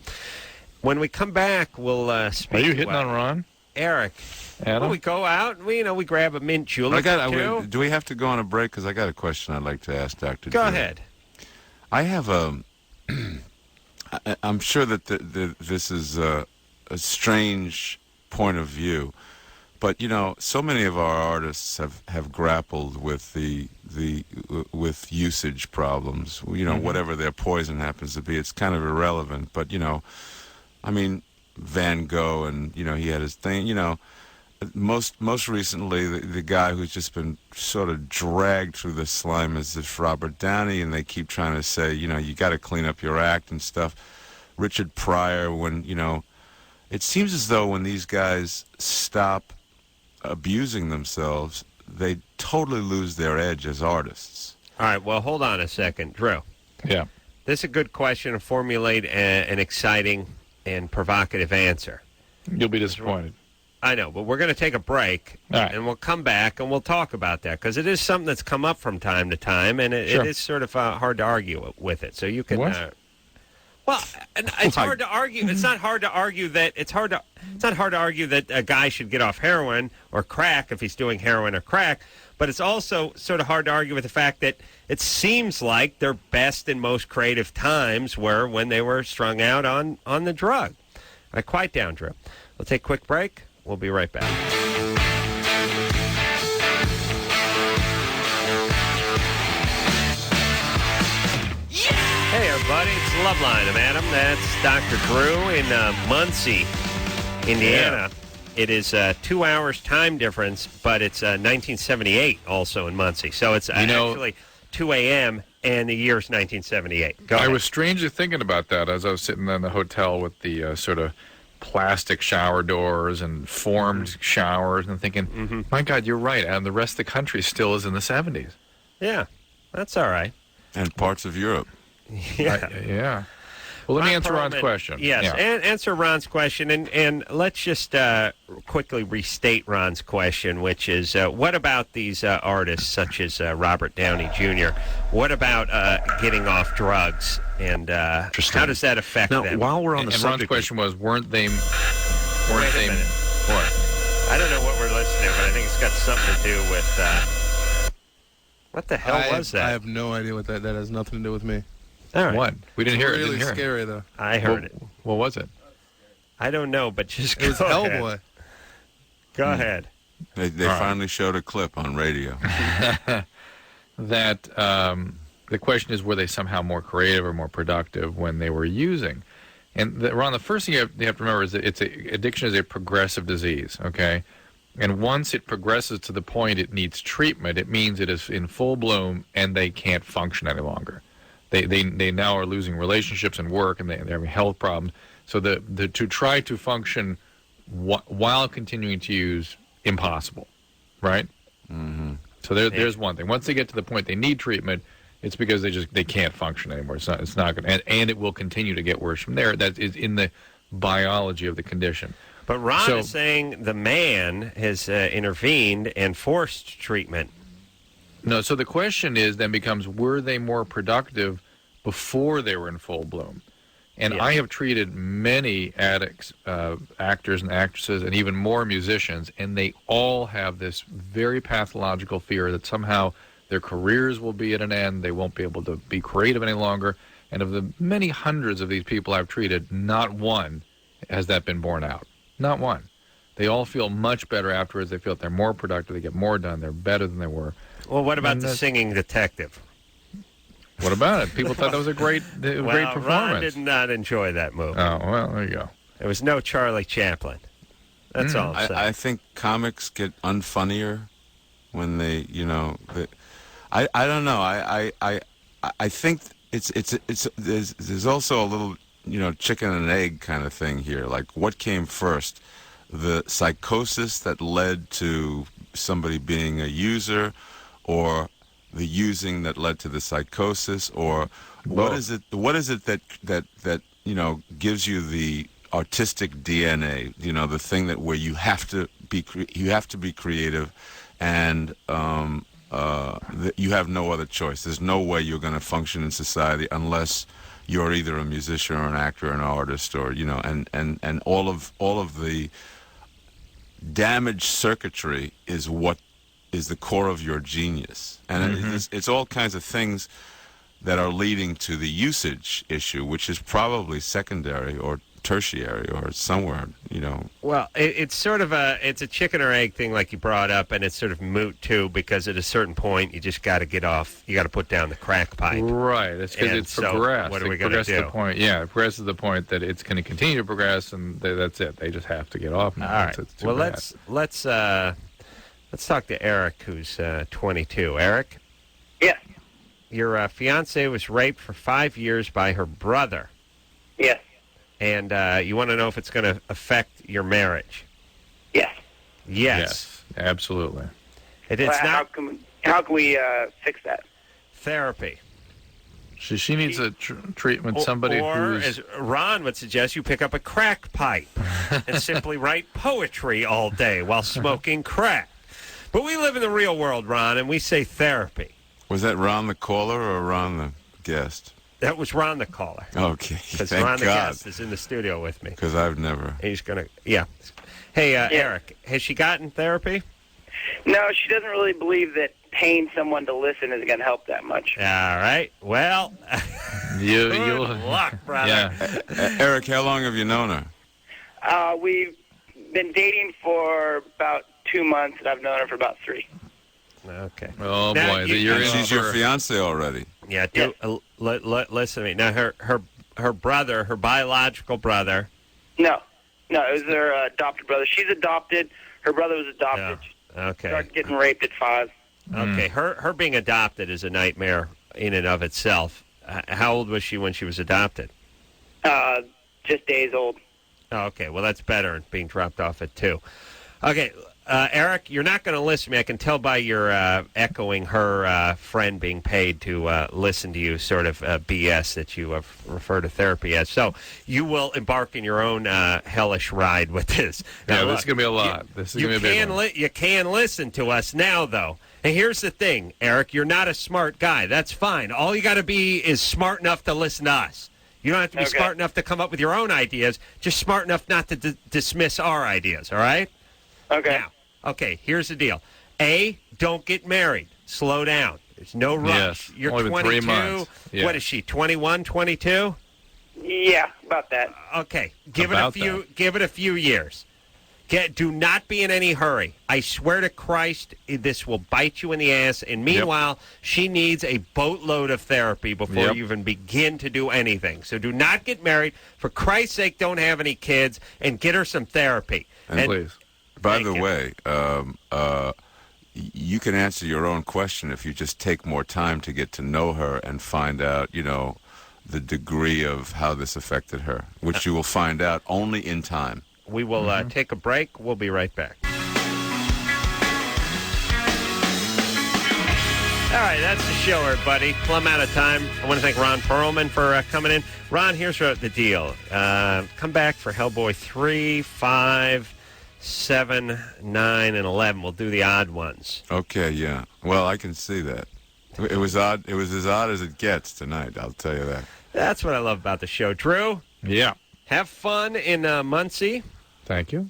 When we come back, we'll speak. Are you hitting on Ron? Eric. Adam? We go out and we grab a mint julep. Do we have to go on a break? Because I got a question I'd like to ask Dr. Go Drew. ahead. I have I'm sure that this is a strange point of view, but so many of our artists have grappled with with usage problems. Whatever their poison happens to be, it's kind of irrelevant. But Van Gogh, and he had his thing. Most recently, the guy who's just been sort of dragged through the slime is this Robert Downey, and they keep trying to say, you got to clean up your act and stuff. Richard Pryor, when it seems as though when these guys stop abusing themselves, they totally lose their edge as artists. All right, well, hold on a second, Drew. Yeah. This is a good question to formulate an exciting and provocative answer. You'll be disappointed. I know, but we're going to take a break, and we'll come back, and we'll talk about that, because it is something that's come up from time to time, and it is sort of hard to argue with it. So you can... well, it's hard to argue. It's not hard to argue that... It's not hard to argue that a guy should get off heroin or crack if he's doing heroin or crack, but it's also sort of hard to argue with the fact that it seems like their best and most creative times were when they were strung out on the drug. All right, quiet down, Drew. We'll take a quick break. We'll be right back. Hey, everybody. It's Loveline. I'm Adam. That's Dr. Drew in Muncie, Indiana. Yeah. It is 2 hours time difference, but it's 1978 also in Muncie. So it's actually 2 a.m., and the year's 1978. I was strangely thinking about that as I was sitting in the hotel with the sort of plastic shower doors and formed showers and thinking, my God, you're right. And the rest of the country still is in the 70s. Yeah, that's all right. And parts of Europe. Yeah. Well, let me answer Ron's question. Yes, answer Ron's question. And let's just quickly restate Ron's question, which is, what about these artists such as Robert Downey Jr.? What about getting off drugs? And how does that affect them? While we're on the subject... Ron's question was, weren't they... What? I don't know what we're listening to, but I think it's got something to do with... what the hell was that? I have no idea what that has nothing to do with me. All right. What? We didn't hear it. Really scary, though. I heard it. What was it? I don't know, but just go It was Hellboy. Go ahead. They finally showed a clip on radio. That the question is, were they somehow more creative or more productive when they were using? And Ron, the first thing you have to remember is that addiction is a progressive disease, okay? And once it progresses to the point it needs treatment, it means it is in full bloom and they can't function any longer. They now are losing relationships and work, and they're having health problems. So to try to function while continuing to use, impossible, right? Mm-hmm. So there's one thing. Once they get to the point they need treatment, it's because they can't function anymore. It's not going to, and it will continue to get worse from there. That is in the biology of the condition. But Ron is saying the man has intervened and forced treatment. No, so the question then becomes, were they more productive before they were in full bloom? And I have treated many addicts, actors and actresses, and even more musicians, and they all have this very pathological fear that somehow their careers will be at an end, they won't be able to be creative any longer. And of the many hundreds of these people I've treated, not one has that been borne out. Not one. They all feel much better afterwards. They feel that they're more productive, they get more done, they're better than they were. Well, what about the singing detective? What about it? People thought that was a great performance. Ron did not enjoy that movie. Oh, well, there you go. There was no Charlie Chaplin. That's all I'm saying. I think comics get unfunnier when they, I don't know. I think there's also a little, chicken and egg kind of thing here. Like, what came first? The psychosis that led to somebody being a user, or the using that led to the psychosis, or what is it that gives you the artistic DNA, the thing that where you have to be creative, and you have no other choice. There's no way you're going to function in society unless you're either a musician or an actor or an artist, or and all of the damaged circuitry is what is the core of your genius. And it's all kinds of things that are leading to the usage issue, which is probably secondary or tertiary or somewhere, Well, it's sort of it's a chicken or egg thing, like you brought up, and it's sort of moot too, because at a certain point you just got to get off. You got to put down the crack pipe. Right. It's because it's progressed. What are we going to do? It progresses to the point that it's going to continue to progress, and that's it. They just have to get off now. All right. Well, let's talk to Eric, who's 22. Eric? Yes. Your fiance was raped for 5 years by her brother. Yes. And you want to know if it's going to affect your marriage? Yes. Yes. Absolutely. It's not. How can we fix that? Therapy. She needs a treatment. Somebody or who's... as Ron would suggest, you pick up a crack pipe and simply write poetry all day while smoking crack. But we live in the real world, Ron, and we say therapy. Was that Ron the caller or Ron the guest? That was Ron the caller. Okay, because thank Ron the God. guest is in the studio with me. Because I've never. He's gonna, yeah. Hey, Eric, has she gotten therapy? No, she doesn't really believe that paying someone to listen is going to help that much. All right. Well, good luck, brother. Yeah. Eric, how long have you known her? We've been dating for about 2 months, and I've known her for about 3. Okay. Oh, Now, boy. She's your fiance already. Yeah. Listen to me. Now, her brother, her biological brother. No, it was her adopted brother. She's adopted. Her brother was adopted. Yeah. Okay. Started getting raped at 5. Okay. Her being adopted is a nightmare in and of itself. How old was she when she was adopted? Just days old. Oh, okay. Well, that's better than being dropped off at 2. Okay. Eric, you're not going to listen to me. I can tell by your echoing her friend being paid to listen to you sort of BS that you refer to therapy as. So you will embark in your own hellish ride with this. Now, this is going to be a lot. This is going to be a big one. You can listen to us now, though. And here's the thing, Eric. You're not a smart guy. That's fine. All you got to be is smart enough to listen to us. You don't have to be smart enough to come up with your own ideas. Just smart enough not to dismiss our ideas, all right? Okay. Now, okay, here's the deal. A, don't get married. Slow down. There's no rush. Yes, You're only been 22. 3 months. Yeah. What is she, 21, 22? Yeah, about that. Okay, give it a few years. Do not be in any hurry. I swear to Christ, this will bite you in the ass. And meanwhile, she needs a boatload of therapy before you even begin to do anything. So do not get married. For Christ's sake, don't have any kids, and get her some therapy. And please. By the way, you can answer your own question if you just take more time to get to know her and find out, the degree of how this affected her, which you will find out only in time. We will take a break. We'll be right back. All right, that's the show, everybody. Plumb out of time. I want to thank Ron Perlman for coming in. Ron, here's the deal. Come back for Hellboy 3, 5, 7, 9, and 11. We'll do the odd ones. Okay, yeah. Well, I can see that. It was odd. It was as odd as it gets tonight, I'll tell you that. That's what I love about the show. Drew? Yeah. Have fun in Muncie. Thank you.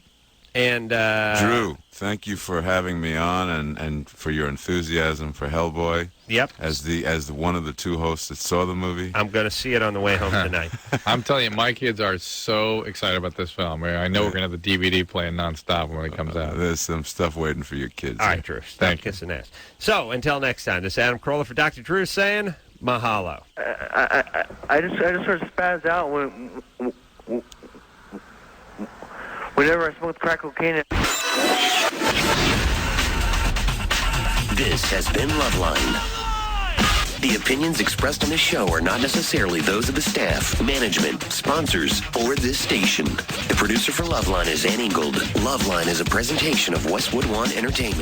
And Drew, thank you for having me on and for your enthusiasm for Hellboy. Yep. As one of the 2 hosts that saw the movie. I'm going to see it on the way home tonight. I'm telling you, my kids are so excited about this film. I know we're going to have the DVD playing nonstop when it comes out. There's some stuff waiting for your kids. All right, Drew. Stop kissing ass. So, until next time, this is Adam Carolla for Dr. Drew saying mahalo. I just sort of spaz out whenever I smoke crack cocaine. This has been Loveline. The opinions expressed on this show are not necessarily those of the staff, management, sponsors, or this station. The producer for Loveline is Ann Ingold. Loveline is a presentation of Westwood One Entertainment.